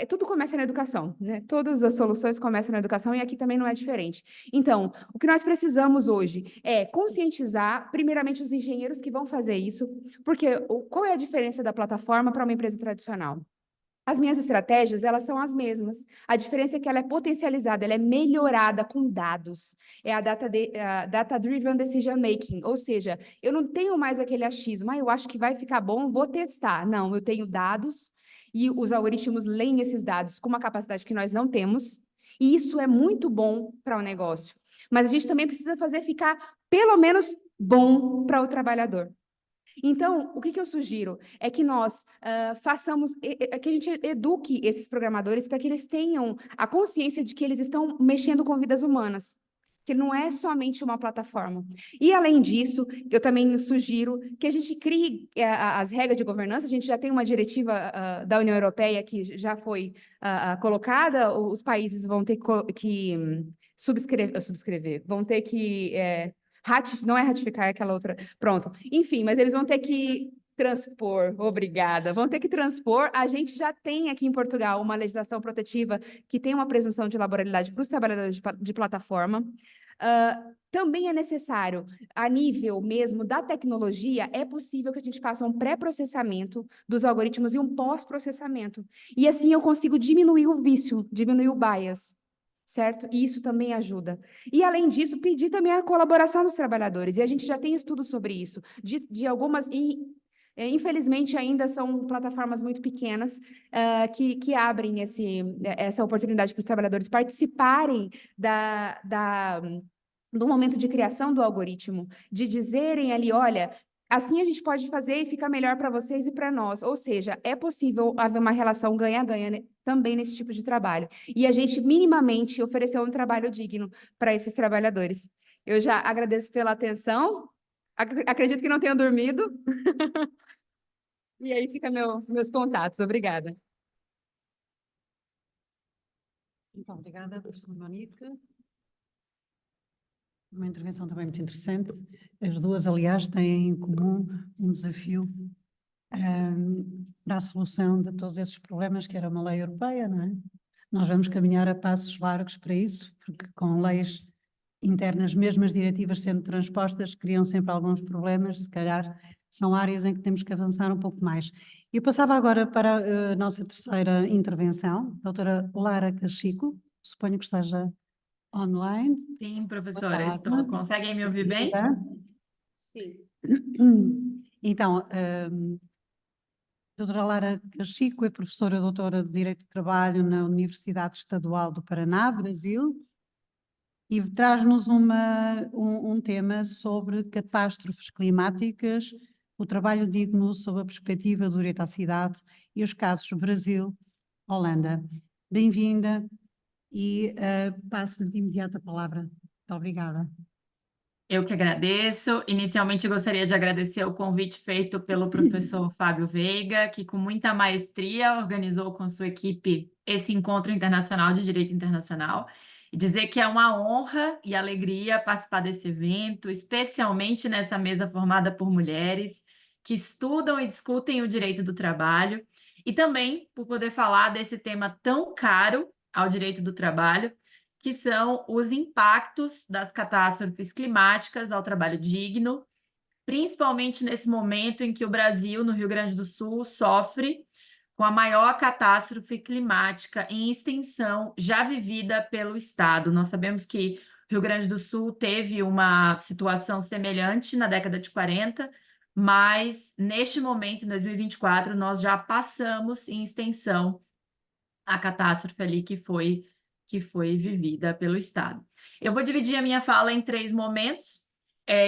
tudo começa na educação, né? Todas as soluções começam na educação, e aqui também não é diferente. Então, o que nós precisamos hoje é conscientizar, primeiramente, os engenheiros que vão fazer isso, porque qual é a diferença da plataforma para uma empresa tradicional? As minhas estratégias, elas são as mesmas. A diferença é que ela é potencializada, ela é melhorada com dados. É a data-driven decision making, ou seja, eu não tenho mais aquele achismo, eu acho que vai ficar bom, vou testar. Não, eu tenho dados e os algoritmos leem esses dados com uma capacidade que nós não temos, e isso é muito bom para o negócio. Mas a gente também precisa fazer ficar, pelo menos, bom para o trabalhador. Então, o que eu sugiro é que nós que a gente eduque esses programadores para que eles tenham a consciência de que eles estão mexendo com vidas humanas, que não é somente uma plataforma. E, além disso, eu também sugiro que a gente crie as regras de governança. A gente já tem uma diretiva da União Europeia que já foi colocada, os países vão ter que subscrever, vão ter que... não é ratificar, é aquela outra. Pronto. Enfim, mas eles vão ter que transpor, obrigada, vão ter que transpor. A gente já tem aqui em Portugal uma legislação protetiva que tem uma presunção de laboralidade para os trabalhadores de plataforma. Também é necessário, a nível mesmo da tecnologia, é possível que a gente faça um pré-processamento dos algoritmos e um pós-processamento. E assim eu consigo diminuir o vício, diminuir o bias. Certo? E isso também ajuda. E, além disso, pedir também a colaboração dos trabalhadores. E a gente já tem estudos sobre isso, de algumas... infelizmente, ainda são plataformas muito pequenas que abrem essa oportunidade para os trabalhadores participarem do momento de criação do algoritmo, de dizerem ali, olha... Assim a gente pode fazer e fica melhor para vocês e para nós. Ou seja, é possível haver uma relação ganha-ganha também nesse tipo de trabalho. E a gente minimamente ofereceu um trabalho digno para esses trabalhadores. Eu já agradeço pela atenção. Acredito que não tenham dormido. E aí fica meus contatos. Obrigada. Muito obrigada, professora Monique. Uma intervenção também muito interessante. As duas, aliás, têm em comum um desafio para a solução de todos esses problemas, que era uma lei europeia, não é? Nós vamos caminhar a passos largos para isso, porque com leis internas, mesmo as diretivas sendo transpostas, criam sempre alguns problemas, se calhar são áreas em que temos que avançar um pouco mais. Eu passava agora para a nossa terceira intervenção, a doutora Lara Cachico, suponho que esteja online. Sim, professora, estou. Conseguem me ouvir bem? Sim. Então, a doutora Lara Cachico é professora doutora de Direito do Trabalho na Universidade Estadual do Paraná, Brasil, e traz-nos um tema sobre catástrofes climáticas, o trabalho digno sob a perspectiva do direito à cidade e os casos Brasil-Holanda. Bem-vinda. E passo-lhe de imediato a palavra. Muito obrigada. Eu que agradeço. Inicialmente, gostaria de agradecer o convite feito pelo professor Fábio Veiga, que com muita maestria organizou com sua equipe esse encontro internacional de direito internacional, e dizer que é uma honra e alegria participar desse evento, especialmente nessa mesa formada por mulheres que estudam e discutem o direito do trabalho, e também por poder falar desse tema tão caro ao direito do trabalho, que são os impactos das catástrofes climáticas ao trabalho digno, principalmente nesse momento em que o Brasil, no Rio Grande do Sul, sofre com a maior catástrofe climática em extensão já vivida pelo Estado. Nós sabemos que o Rio Grande do Sul teve uma situação semelhante na década de 40, mas neste momento, em 2024, nós já passamos em extensão a catástrofe ali que foi vivida pelo Estado. Eu vou dividir a minha fala em 3 momentos.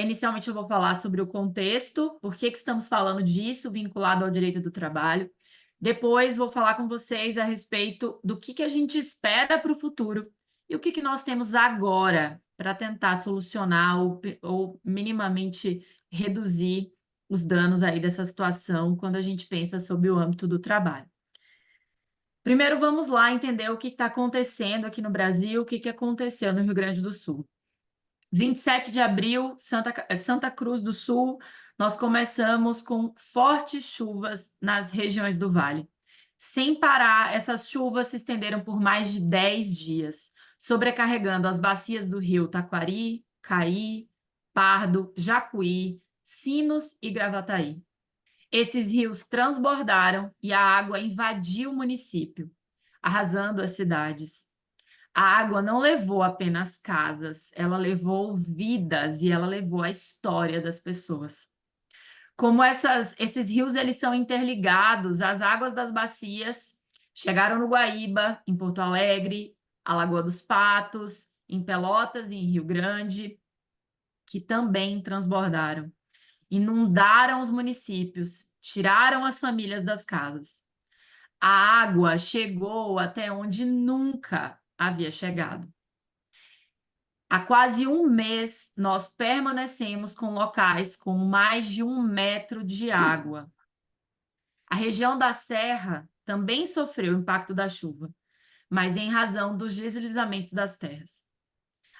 Inicialmente, eu vou falar sobre o contexto, por que estamos falando disso, vinculado ao direito do trabalho. Depois, vou falar com vocês a respeito do que a gente espera para o futuro e o que nós temos agora para tentar solucionar ou minimamente reduzir os danos aí dessa situação quando a gente pensa sobre o âmbito do trabalho. Primeiro, vamos lá entender o que está acontecendo aqui no Brasil, o que aconteceu no Rio Grande do Sul. 27 de abril, Santa Cruz do Sul, nós começamos com fortes chuvas nas regiões do Vale. Sem parar, essas chuvas se estenderam por mais de 10 dias, sobrecarregando as bacias do rio Taquari, Caí, Pardo, Jacuí, Sinos e Gravataí. Esses rios transbordaram e a água invadiu o município, arrasando as cidades. A água não levou apenas casas, ela levou vidas e ela levou a história das pessoas. Como esses rios eles são interligados, as águas das bacias chegaram no Guaíba, em Porto Alegre, a Lagoa dos Patos, em Pelotas e em Rio Grande, que também transbordaram. Inundaram os municípios, tiraram as famílias das casas. A água chegou até onde nunca havia chegado. Há quase um mês, nós permanecemos com locais com mais de 1 metro de água. A região da Serra também sofreu o impacto da chuva, mas em razão dos deslizamentos das terras.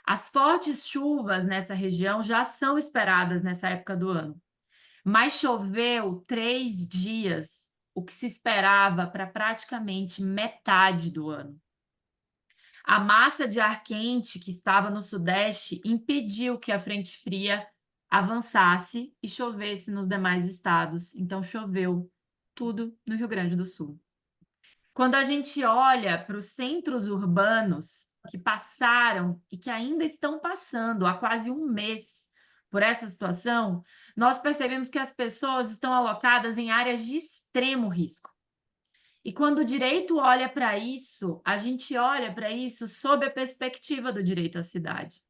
As fortes chuvas nessa região já são esperadas nessa época do ano, mas choveu 3 dias, o que se esperava para praticamente metade do ano. A massa de ar quente que estava no sudeste impediu que a frente fria avançasse e chovesse nos demais estados. Então, choveu tudo no Rio Grande do Sul. Quando a gente olha para os centros urbanos que passaram e que ainda estão passando há quase um mês por essa situação, nós percebemos que as pessoas estão alocadas em áreas de extremo risco. E quando o direito olha para isso, a gente olha para isso sob a perspectiva do direito à cidade.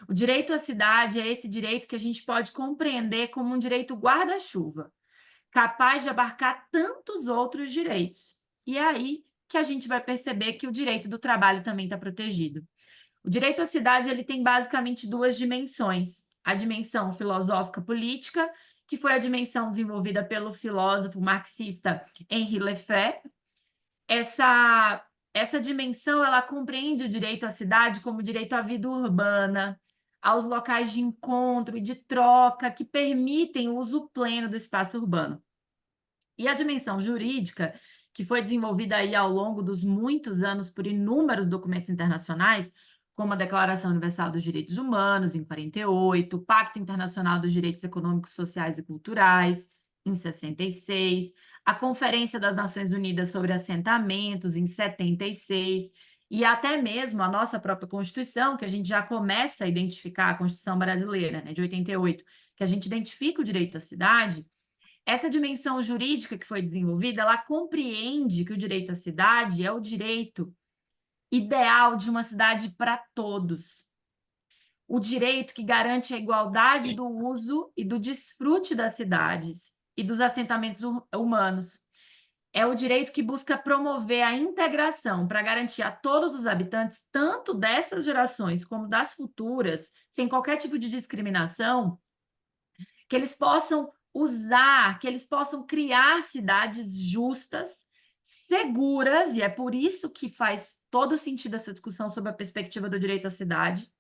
O direito à cidade é esse direito que a gente pode compreender como um direito guarda-chuva, capaz de abarcar tantos outros direitos. E é aí que a gente vai perceber que o direito do trabalho também está protegido. O direito à cidade ele tem basicamente 2 dimensões. A dimensão filosófica política, que foi a dimensão desenvolvida pelo filósofo marxista Henri Lefebvre. Essa dimensão ela compreende o direito à cidade como direito à vida urbana, aos locais de encontro e de troca que permitem o uso pleno do espaço urbano. E a dimensão jurídica, que foi desenvolvida aí ao longo dos muitos anos por inúmeros documentos internacionais, como a Declaração Universal dos Direitos Humanos, em 48, o Pacto Internacional dos Direitos Econômicos, Sociais e Culturais, em 66, a Conferência das Nações Unidas sobre Assentamentos, em 76, e até mesmo a nossa própria Constituição, que a gente já começa a identificar, a Constituição brasileira, né, de 88, que a gente identifica o direito à cidade. Essa dimensão jurídica que foi desenvolvida, ela compreende que o direito à cidade é o direito ideal de uma cidade para todos. O direito que garante a igualdade do uso e do desfrute das cidades e dos assentamentos humanos. É o direito que busca promover a integração para garantir a todos os habitantes, tanto dessas gerações como das futuras, sem qualquer tipo de discriminação, que eles possam usar, que eles possam criar cidades justas, seguras, e é por isso que faz todo sentido essa discussão sobre a perspectiva do direito à cidade,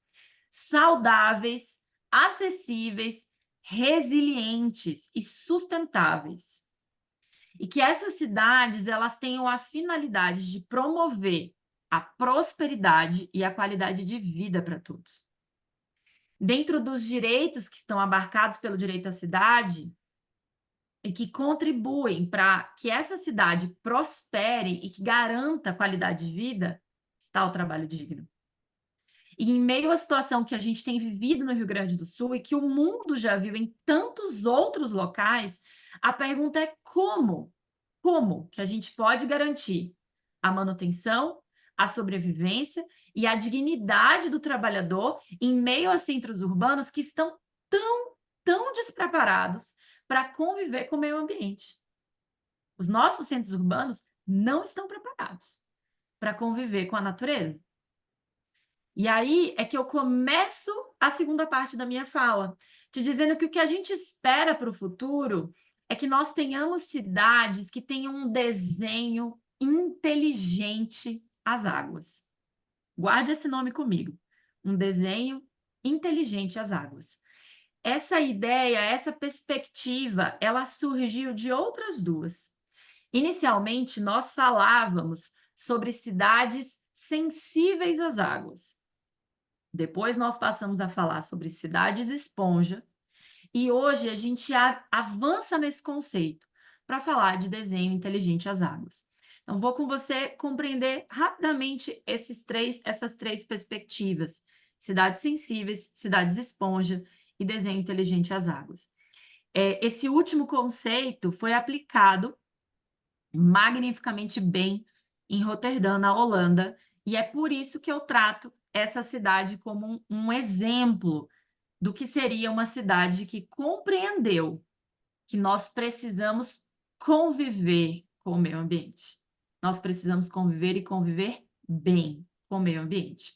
saudáveis, acessíveis, resilientes e sustentáveis. E que essas cidades elas tenham a finalidade de promover a prosperidade e a qualidade de vida para todos. Dentro dos direitos que estão abarcados pelo direito à cidade, e que contribuem para que essa cidade prospere e que garanta qualidade de vida, está o trabalho digno. E em meio à situação que a gente tem vivido no Rio Grande do Sul e que o mundo já viu em tantos outros locais, a pergunta é como que a gente pode garantir a manutenção, a sobrevivência e a dignidade do trabalhador em meio a centros urbanos que estão tão despreparados para conviver com o meio ambiente. Os nossos centros urbanos não estão preparados para conviver com a natureza. E aí é que eu começo a segunda parte da minha fala, te dizendo que o que a gente espera para o futuro é que nós tenhamos cidades que tenham um desenho inteligente às águas. Guarde esse nome comigo. Um desenho inteligente às águas. Essa ideia, essa perspectiva, ela surgiu de outras duas. Inicialmente, nós falávamos sobre cidades sensíveis às águas. Depois, nós passamos a falar sobre cidades esponja. E hoje, a gente avança nesse conceito para falar de desenho inteligente às águas. Então, vou com você compreender rapidamente essas três perspectivas: cidades sensíveis, cidades esponja e desenho inteligente às águas. Esse último conceito foi aplicado magnificamente bem em Roterdã, na Holanda, e é por isso que eu trato essa cidade como um exemplo do que seria uma cidade que compreendeu que nós precisamos conviver com o meio ambiente. Nós precisamos conviver e conviver bem com o meio ambiente.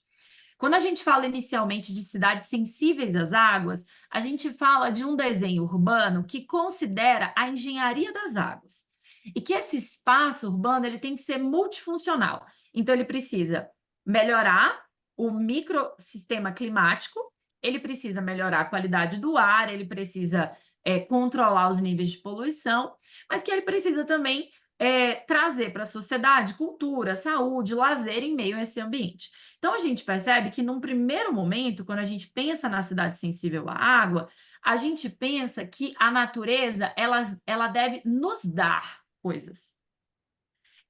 Quando a gente fala inicialmente de cidades sensíveis às águas, a gente fala de um desenho urbano que considera a engenharia das águas. E que esse espaço urbano ele tem que ser multifuncional. Então, ele precisa melhorar o microsistema climático, ele precisa melhorar a qualidade do ar, ele precisa controlar os níveis de poluição, mas que ele precisa também trazer para a sociedade cultura, saúde, lazer em meio a esse ambiente. Então, a gente percebe que, num primeiro momento, quando a gente pensa na cidade sensível à água, a gente pensa que a natureza ela deve nos dar coisas.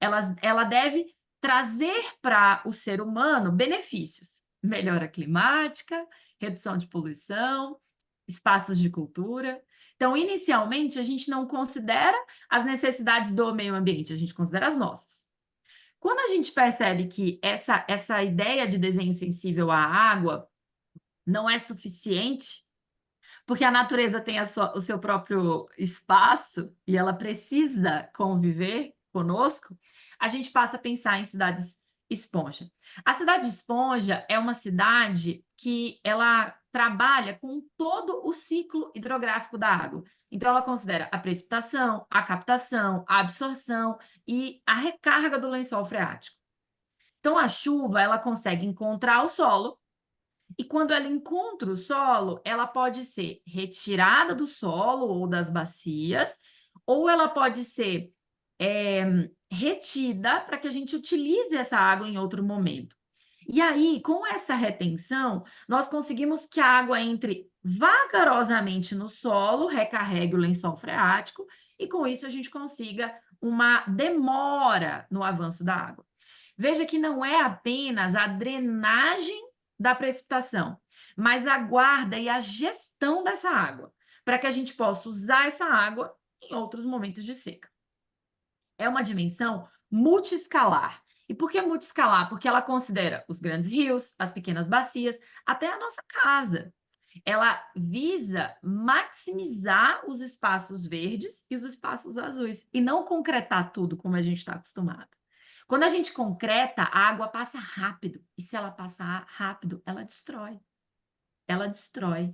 Ela deve trazer para o ser humano benefícios. Melhora climática, redução de poluição, espaços de cultura. Então, inicialmente, a gente não considera as necessidades do meio ambiente, a gente considera as nossas. Quando a gente percebe que essa ideia de desenho sensível à água não é suficiente, porque a natureza tem o seu próprio espaço e ela precisa conviver conosco, a gente passa a pensar em cidades esponja. A cidade esponja é uma cidade que ela trabalha com todo o ciclo hidrográfico da água. Então, ela considera a precipitação, a captação, a absorção e a recarga do lençol freático. Então, a chuva, ela consegue encontrar o solo, e quando ela encontra o solo, ela pode ser retirada do solo ou das bacias, ou ela pode ser retida para que a gente utilize essa água em outro momento. E aí, com essa retenção, nós conseguimos que a água entre vagarosamente no solo, recarregue o lençol freático, e com isso a gente consiga uma demora no avanço da água. Veja que não é apenas a drenagem da precipitação, mas a guarda e a gestão dessa água, para que a gente possa usar essa água em outros momentos de seca. É uma dimensão multiescalar. E por que multiescalar? Porque ela considera os grandes rios, as pequenas bacias, até a nossa casa. Ela visa maximizar os espaços verdes e os espaços azuis, e não concretar tudo como a gente está acostumado. Quando a gente concreta, a água passa rápido, e se ela passar rápido, ela destrói. Ela destrói.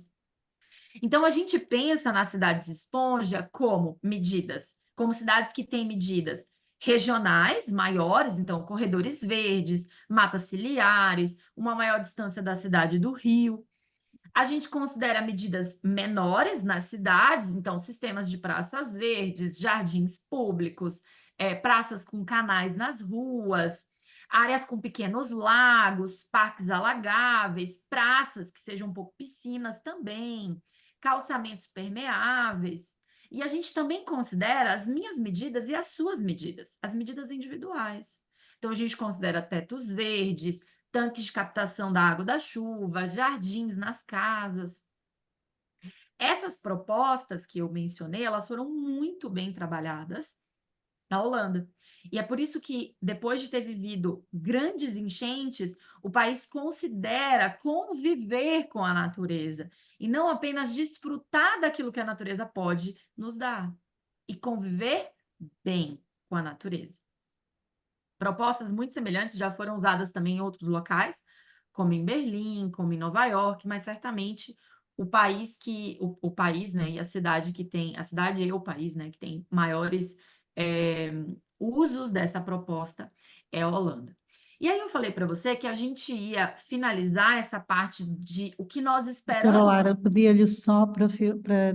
Então, a gente pensa nas cidades esponja como medidas, como cidades que têm medidas regionais maiores, então corredores verdes, matas ciliares, uma maior distância da cidade do rio. A gente considera medidas menores nas cidades, então sistemas de praças verdes, jardins públicos, praças com canais nas ruas, áreas com pequenos lagos, parques alagáveis, praças que sejam um pouco piscinas também, calçamentos permeáveis. E a gente também considera as minhas medidas e as suas medidas, as medidas individuais. Então, a gente considera tetos verdes, tanques de captação da água da chuva, jardins nas casas. Essas propostas que eu mencionei, elas foram muito bem trabalhadas na Holanda. E é por isso que, depois de ter vivido grandes enchentes, o país considera conviver com a natureza e não apenas desfrutar daquilo que a natureza pode nos dar, e conviver bem com a natureza. Propostas muito semelhantes já foram usadas também em outros locais, como em Berlim, como em Nova York, mas certamente o país o país, né, e a cidade que tem, a cidade e o país, né, que tem maiores usos dessa proposta é a Holanda. E aí eu falei para você que a gente ia finalizar essa parte de o que nós Doutora esperamos. Lara, pedia-lhe só para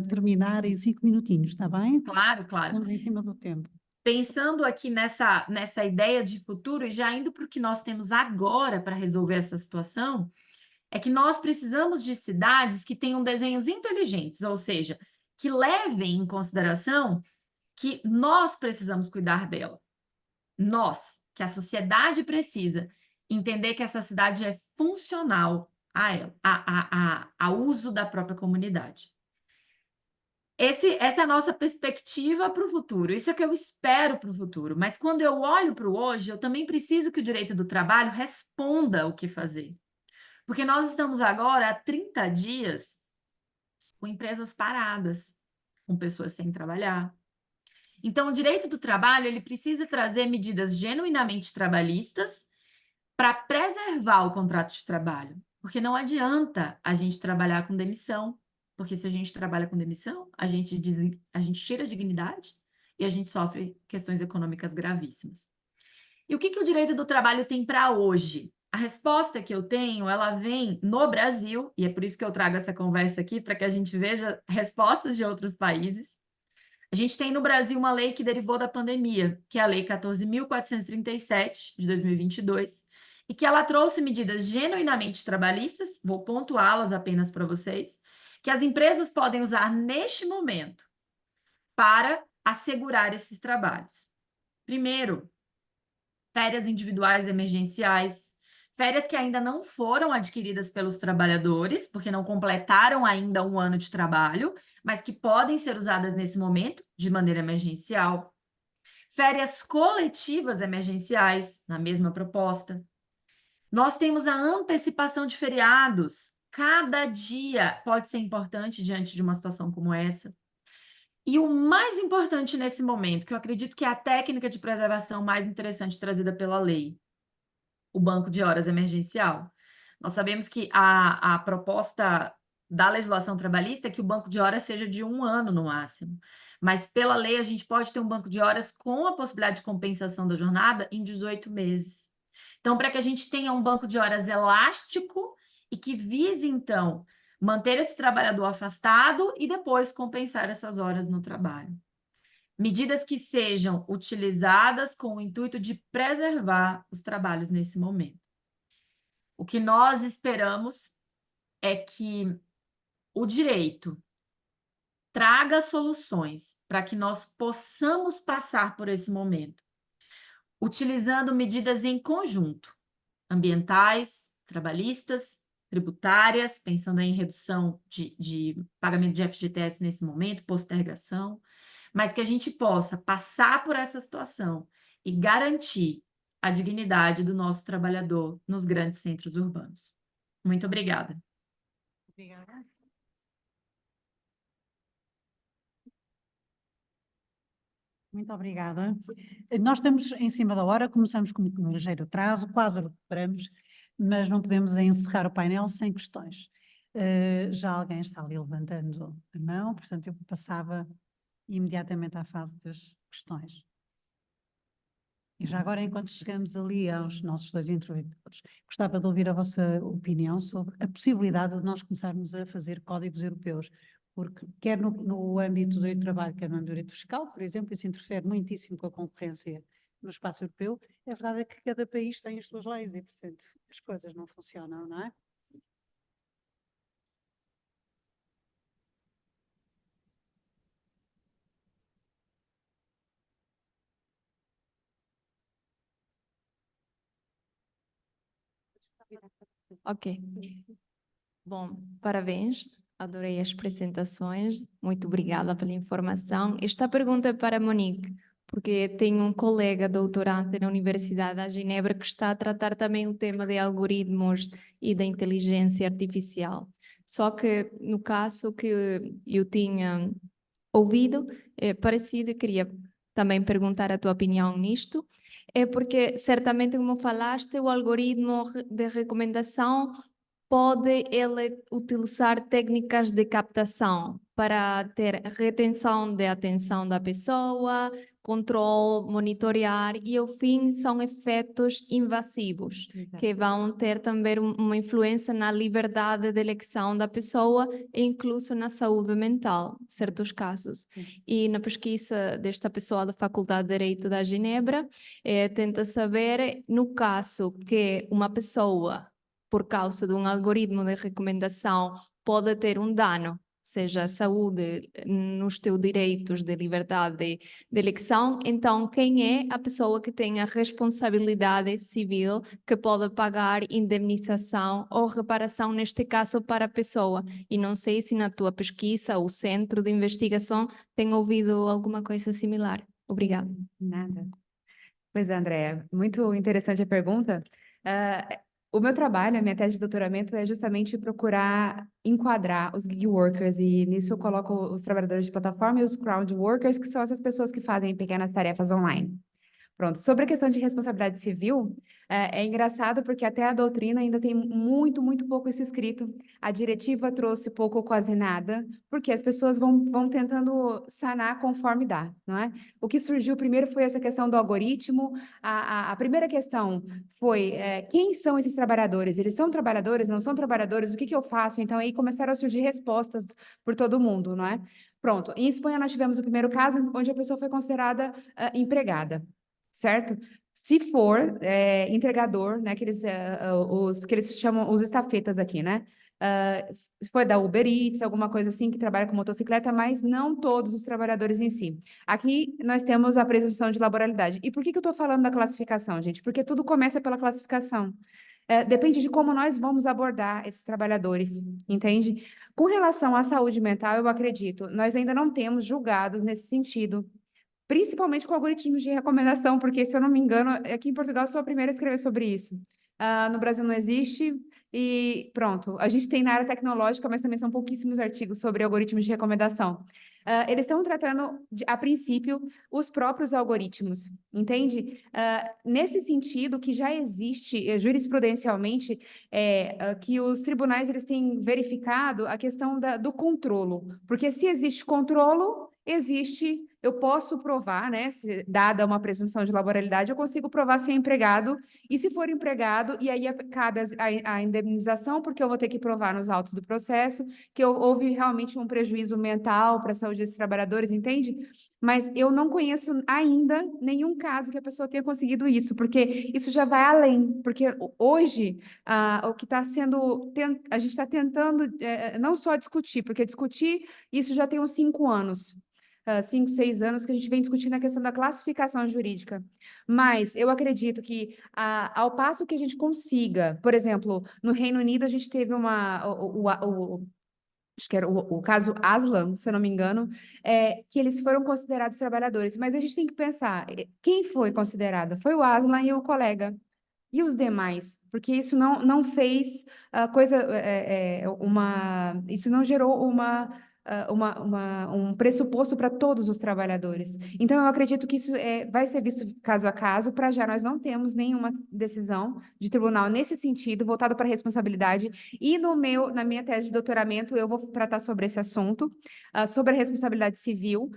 terminar em 5 minutinhos, está bem? Claro, claro. Estamos em cima do tempo. Pensando aqui nessa ideia de futuro e já indo para o que nós temos agora para resolver essa situação, é que nós precisamos de cidades que tenham desenhos inteligentes, ou seja, que levem em consideração que nós precisamos cuidar dela. Nós, que a sociedade precisa entender que essa cidade é funcional a ela, a uso da própria comunidade. Essa é a nossa perspectiva para o futuro, isso é o que eu espero para o futuro. Mas quando eu olho para o hoje, eu também preciso que o direito do trabalho responda o que fazer. Porque nós estamos agora há 30 dias com empresas paradas, com pessoas sem trabalhar. Então, o direito do trabalho ele precisa trazer medidas genuinamente trabalhistas para preservar o contrato de trabalho. Porque não adianta a gente trabalhar com demissão. Porque se a gente trabalha com demissão, a gente tira a dignidade e a gente sofre questões econômicas gravíssimas. E o que o direito do trabalho tem para hoje? A resposta que eu tenho, ela vem no Brasil, e é por isso que eu trago essa conversa aqui, para que a gente veja respostas de outros países. A gente tem no Brasil uma lei que derivou da pandemia, que é a Lei 14.437, de 2022, e que ela trouxe medidas genuinamente trabalhistas, vou pontuá-las apenas para vocês, que as empresas podem usar neste momento para assegurar esses trabalhos. Primeiro, férias individuais emergenciais, férias que ainda não foram adquiridas pelos trabalhadores, porque não completaram ainda um ano de trabalho, mas que podem ser usadas nesse momento de maneira emergencial. Férias coletivas emergenciais, na mesma proposta. Nós temos a antecipação de feriados. Cada dia pode ser importante diante de uma situação como essa. E o mais importante nesse momento, que eu acredito que é a técnica de preservação mais interessante trazida pela lei, o banco de horas emergencial. Nós sabemos que a proposta da legislação trabalhista é que o banco de horas seja de 1 ano no máximo. Mas pela lei a gente pode ter um banco de horas com a possibilidade de compensação da jornada em 18 meses. Então, para que a gente tenha um banco de horas elástico e que vise, então, manter esse trabalhador afastado e depois compensar essas horas no trabalho. Medidas que sejam utilizadas com o intuito de preservar os trabalhos nesse momento. O que nós esperamos é que o direito traga soluções para que nós possamos passar por esse momento, utilizando medidas em conjunto, ambientais, trabalhistas, tributárias, pensando em redução de pagamento de FGTS nesse momento, postergação, mas que a gente possa passar por essa situação e garantir a dignidade do nosso trabalhador nos grandes centros urbanos. Muito obrigada. Obrigada. Muito obrigada. Nós estamos em cima da hora, começamos com um ligeiro atraso, quase recuperamos, mas não podemos encerrar o painel sem questões. Já alguém está ali levantando a mão, portanto eu passava imediatamente à fase das questões. E já agora, enquanto chegamos ali aos nossos dois interventores, gostava de ouvir a vossa opinião sobre a possibilidade de nós começarmos a fazer códigos europeus, porque quer no âmbito do direito do trabalho, quer no âmbito do direito fiscal, por exemplo, isso interfere muitíssimo com a concorrência no espaço europeu. A verdade é que cada país tem as suas leis e, portanto, as coisas não funcionam, não é? Ok. Bom, parabéns. Adorei as apresentações. Muito obrigada pela informação. Esta pergunta é para a Monique, porque tenho um colega doutorante na Universidade da Genebra que está a tratar também o tema de algoritmos e da inteligência artificial. Só que no caso que eu tinha ouvido, é parecido, e queria também perguntar a tua opinião nisto, é porque certamente, como falaste, o algoritmo de recomendação pode ele utilizar técnicas de captação para ter retenção de atenção da pessoa, controle, monitorear, e ao fim são efeitos invasivos, que vão ter também uma influência na liberdade de eleição da pessoa, e incluso na saúde mental, em certos casos. E na pesquisa desta pessoa da Faculdade de Direito da Genebra, tenta saber, no caso que uma pessoa, por causa de um algoritmo de recomendação, pode ter um dano, seja a saúde, nos teus direitos de liberdade de eleição, então quem é a pessoa que tem a responsabilidade civil que pode pagar indemnização ou reparação, neste caso, para a pessoa? E não sei se na tua pesquisa o centro de investigação tem ouvido alguma coisa similar. Obrigada. Nada. Pois é, Andréa, muito interessante a pergunta. O meu trabalho, a minha tese de doutoramento é justamente procurar enquadrar os gig workers, e nisso eu coloco os trabalhadores de plataforma e os crowd workers, que são essas pessoas que fazem pequenas tarefas online. Pronto, sobre a questão de responsabilidade civil, é engraçado porque até a doutrina ainda tem muito, muito pouco isso escrito. A diretiva trouxe pouco ou quase nada, porque as pessoas vão tentando sanar conforme dá, não é? O que surgiu primeiro foi essa questão do algoritmo. A primeira questão foi, quem são esses trabalhadores? Eles são trabalhadores, não são trabalhadores? O que eu faço? Então, aí começaram a surgir respostas por todo mundo, não é? Pronto, em Espanha nós tivemos o primeiro caso onde a pessoa foi considerada empregada. Certo? Se for entregador, né, os que eles chamam os estafetas aqui, né? Se for da Uber Eats, alguma coisa assim, que trabalha com motocicleta, mas não todos os trabalhadores em si. Aqui nós temos a presunção de laboralidade. E por que eu estou falando da classificação, gente? Porque tudo começa pela classificação. Depende de como nós vamos abordar esses trabalhadores, entende? Com relação à saúde mental, eu acredito, nós ainda não temos julgados nesse sentido, principalmente com algoritmos de recomendação, porque, se eu não me engano, aqui em Portugal eu sou a primeira a escrever sobre isso. No Brasil não existe, e pronto. A gente tem na área tecnológica, mas também são pouquíssimos artigos sobre algoritmos de recomendação. Eles estão tratando, a princípio, os próprios algoritmos, entende? Nesse sentido, que já existe jurisprudencialmente, que os tribunais eles têm verificado a questão do controlo, porque se existe controlo, existe, eu posso provar, né, dada uma presunção de laboralidade, eu consigo provar se é empregado, e se for empregado, e aí cabe a indemnização, porque eu vou ter que provar nos autos do processo que houve realmente um prejuízo mental para a saúde desses trabalhadores, entende? Mas eu não conheço ainda nenhum caso que a pessoa tenha conseguido isso, porque isso já vai além, porque hoje o que está sendo, a gente está tentando não só discutir, porque discutir isso já tem uns 5 anos, 5, 6 anos que a gente vem discutindo a questão da classificação jurídica. Mas eu acredito que, ao passo que a gente consiga, por exemplo, no Reino Unido a gente teve acho que era o caso Aslam, se eu não me engano, que eles foram considerados trabalhadores. Mas a gente tem que pensar, quem foi considerado? Foi o Aslam e o colega. E os demais? Porque isso não fez isso não gerou um pressuposto para todos os trabalhadores. Então, eu acredito que isso vai ser visto caso a caso. Para já, nós não temos nenhuma decisão de tribunal nesse sentido, voltado para a responsabilidade. E na minha tese de doutoramento, eu vou tratar sobre esse assunto, sobre a responsabilidade civil,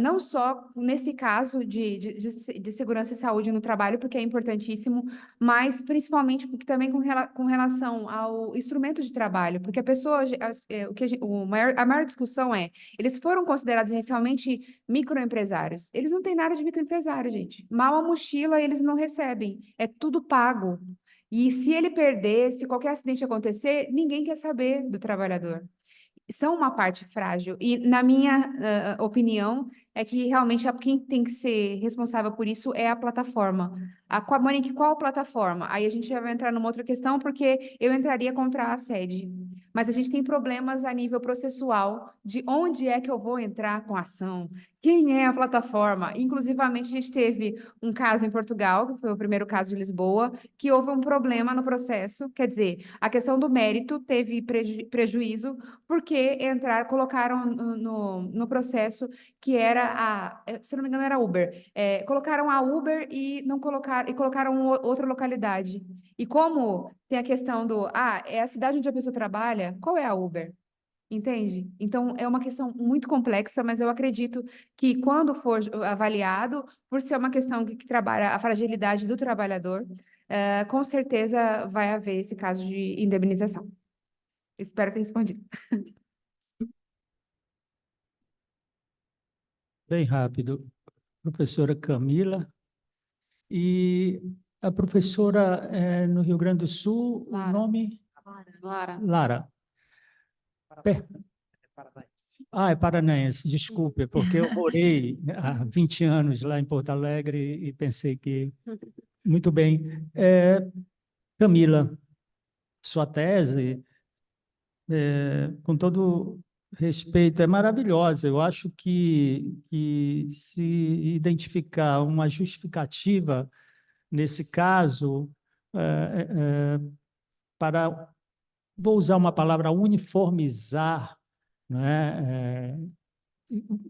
não só nesse caso de segurança e saúde no trabalho, porque é importantíssimo, mas principalmente porque também com relação ao instrumento de trabalho, porque a pessoa, a maior discussão eles foram considerados inicialmente microempresários. Eles não têm nada de microempresário, gente. Mal a mochila, eles não recebem. É tudo pago. E se ele perder, se qualquer acidente acontecer, ninguém quer saber do trabalhador. São uma parte frágil. E, na minha opinião, é que realmente quem tem que ser responsável por isso é a plataforma. Monique, qual plataforma? Aí a gente já vai entrar numa outra questão, porque eu entraria contra a sede. Mas a gente tem problemas a nível processual de onde é que eu vou entrar com a ação, quem é a plataforma. Inclusivamente, a gente teve um caso em Portugal, que foi o primeiro caso de Lisboa, que houve um problema no processo, quer dizer, a questão do mérito teve prejuízo, porque colocaram no processo que era se eu não me engano, era Uber. Colocaram a Uber e não colocaram, e colocaram outra localidade. E como tem a questão é a cidade onde a pessoa trabalha, qual é a Uber? Entende? Então, é uma questão muito complexa, mas eu acredito que quando for avaliado, por ser uma questão que trabalha a fragilidade do trabalhador, com certeza vai haver esse caso de indemnização. Espero ter respondido. Bem rápido. Professora Camila. E a professora no Rio Grande do Sul, o Lara. nome? Lara. Lara. É paranaense, desculpe, porque eu morei há 20 anos lá em Porto Alegre e pensei que... Muito bem. Camila, sua tese, com todo respeito, é maravilhosa. Eu acho que se identificar uma justificativa, nesse caso, para, vou usar uma palavra, uniformizar, né,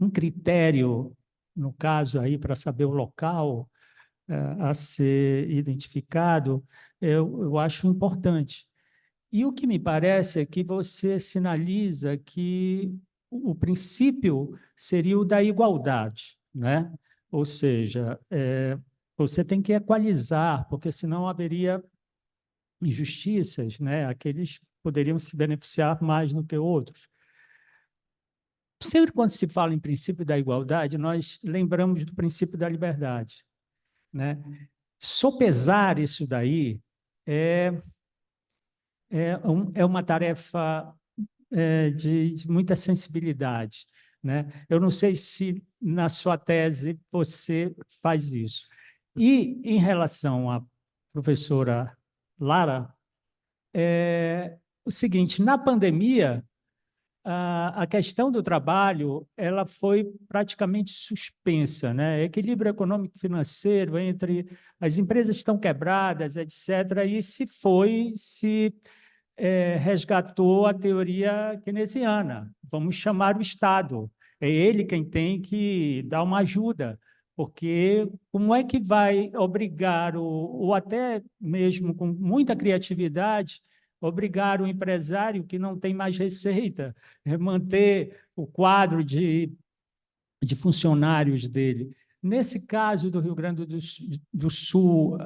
um critério, no caso aí, para saber o local a ser identificado, eu acho importante. E o que me parece é que você sinaliza que o princípio seria o da igualdade, né? Ou seja, você tem que equalizar, porque senão haveria injustiças, né? Aqueles poderiam se beneficiar mais do que outros. Sempre quando se fala em princípio da igualdade, nós lembramos do princípio da liberdade, né? Sopesar isso daí é uma tarefa de muita sensibilidade, né? Eu não sei se na sua tese você faz isso. E em relação à professora Lara, o seguinte, na pandemia, a questão do trabalho ela foi praticamente suspensa, né? Equilíbrio econômico-financeiro entre as empresas estão quebradas, etc. E se resgatou a teoria keynesiana. Vamos chamar o Estado. É ele quem tem que dar uma ajuda, porque como é que vai obrigar, ou até mesmo com muita criatividade, obrigar o empresário que não tem mais receita, manter o quadro de funcionários dele? Nesse caso do Rio Grande do Sul,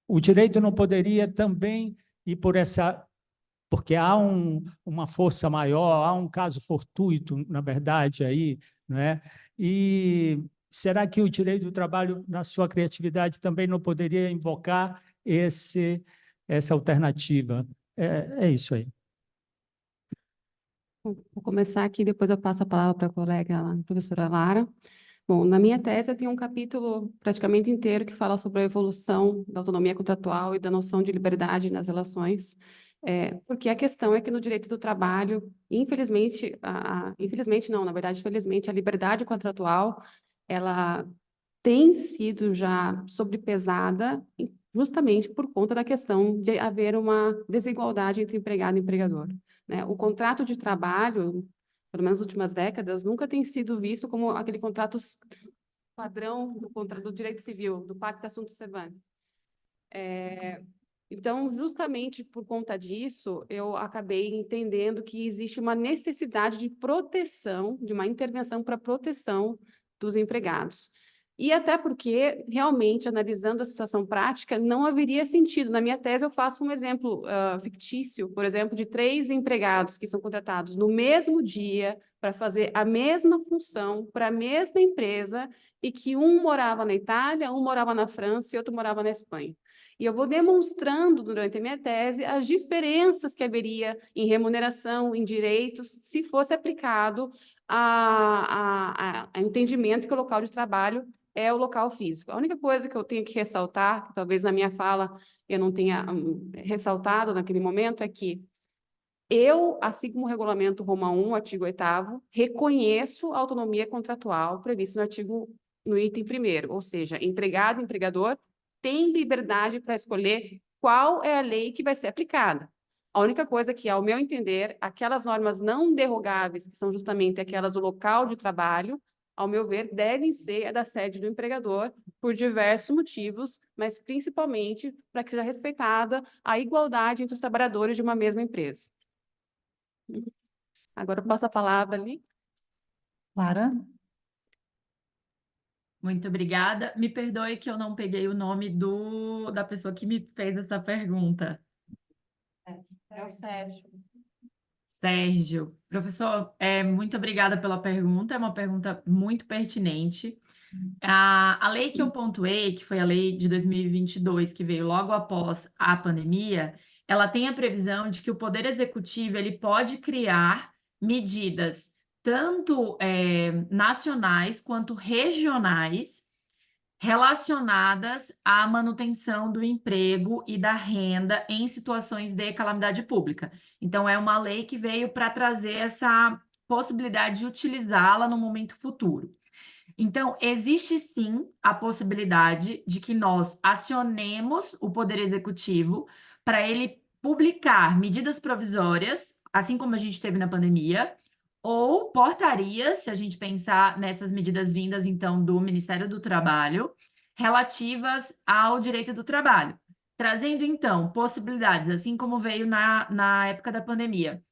o direito não poderia também ir por essa... Porque há uma força maior, há um caso fortuito, na verdade, aí, né? E será que o direito do trabalho, na sua criatividade, também não poderia invocar essa alternativa? É isso aí. Bom, vou começar aqui, depois eu passo a palavra para a colega, a professora Lara. Bom, na minha tese eu tenho um capítulo praticamente inteiro que fala sobre a evolução da autonomia contratual e da noção de liberdade nas relações, porque a questão é que no direito do trabalho, infelizmente, infelizmente não, na verdade, felizmente, a liberdade contratual, ela tem sido já sobrepesada justamente por conta da questão de haver uma desigualdade entre empregado e empregador, né? O contrato de trabalho, pelo menos nas últimas décadas, nunca tem sido visto como aquele contrato padrão do direito civil, do Pacta Sunt Servanda. Então, justamente por conta disso, eu acabei entendendo que existe uma necessidade de proteção, de uma intervenção para proteção dos empregados. E até porque, realmente, analisando a situação prática, não haveria sentido. Na minha tese, eu faço um exemplo fictício, por exemplo, de 3 empregados que são contratados no mesmo dia para fazer a mesma função para a mesma empresa e que um morava na Itália, um morava na França e outro morava na Espanha. E eu vou demonstrando durante a minha tese as diferenças que haveria em remuneração, em direitos, se fosse aplicado a entendimento que o local de trabalho é o local físico. A única coisa que eu tenho que ressaltar, que talvez na minha fala eu não tenha ressaltado naquele momento, é que eu, assim como o Regulamento Roma 1, artigo 8º, reconheço a autonomia contratual prevista no item 1º, ou seja, empregado e empregador têm liberdade para escolher qual é a lei que vai ser aplicada. A única coisa que, ao meu entender, aquelas normas não derrogáveis, que são justamente aquelas do local de trabalho, ao meu ver, devem ser a da sede do empregador, por diversos motivos, mas principalmente para que seja respeitada a igualdade entre os trabalhadores de uma mesma empresa. Agora eu passo a palavra ali. Clara? Muito obrigada. Me perdoe que eu não peguei o nome da pessoa que me fez essa pergunta. É o Sérgio. Sérgio. Professor, muito obrigada pela pergunta, é uma pergunta muito pertinente. A lei que eu pontuei, que foi a lei de 2022, que veio logo após a pandemia, ela tem a previsão de que o Poder Executivo ele pode criar medidas tanto nacionais quanto regionais relacionadas à manutenção do emprego e da renda em situações de calamidade pública. Então, é uma lei que veio para trazer essa possibilidade de utilizá-la no momento futuro. Então, existe sim a possibilidade de que nós acionemos o Poder Executivo para ele publicar medidas provisórias, assim como a gente teve na pandemia, ou portarias, se a gente pensar nessas medidas vindas, então, do Ministério do Trabalho, relativas ao direito do trabalho, trazendo, então, possibilidades, assim como veio na época da pandemia,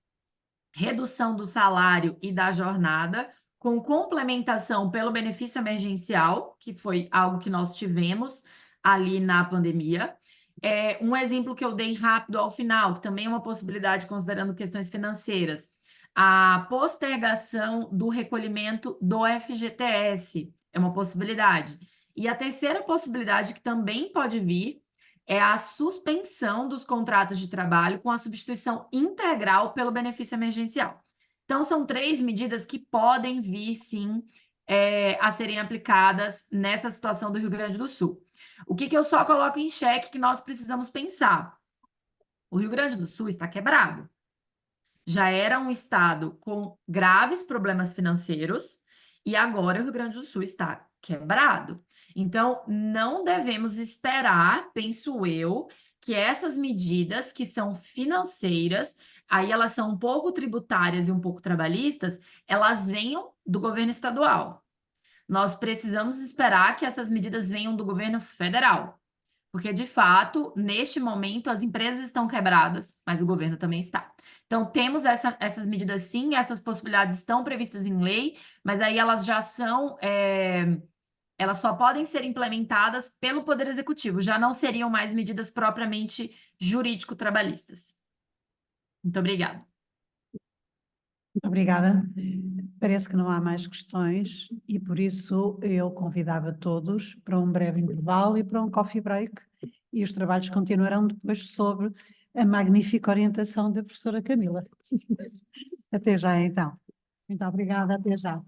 redução do salário e da jornada, com complementação pelo benefício emergencial, que foi algo que nós tivemos ali na pandemia. Um exemplo que eu dei rápido ao final, que também é uma possibilidade considerando questões financeiras, a postergação do recolhimento do FGTS é uma possibilidade. E a terceira possibilidade, que também pode vir, é a suspensão dos contratos de trabalho com a substituição integral pelo benefício emergencial. Então, são 3 medidas que podem vir, sim, a serem aplicadas nessa situação do Rio Grande do Sul. O que eu só coloco em xeque que nós precisamos pensar? O Rio Grande do Sul está quebrado. Já era um estado com graves problemas financeiros e agora o Rio Grande do Sul está quebrado. Então, não devemos esperar, penso eu, que essas medidas que são financeiras, aí elas são um pouco tributárias e um pouco trabalhistas, elas venham do governo estadual. Nós precisamos esperar que essas medidas venham do governo federal. Porque, de fato, neste momento, as empresas estão quebradas, mas o governo também está. Então, temos essas medidas sim, essas possibilidades estão previstas em lei, mas aí elas já são, elas só podem ser implementadas pelo Poder Executivo, já não seriam mais medidas propriamente jurídico-trabalhistas. Muito obrigada. Muito obrigada. Parece que não há mais questões e por isso eu convidava todos para um breve intervalo e para um coffee break e os trabalhos continuarão depois sobre a magnífica orientação da professora Camila. Até já então. Muito obrigada, até já.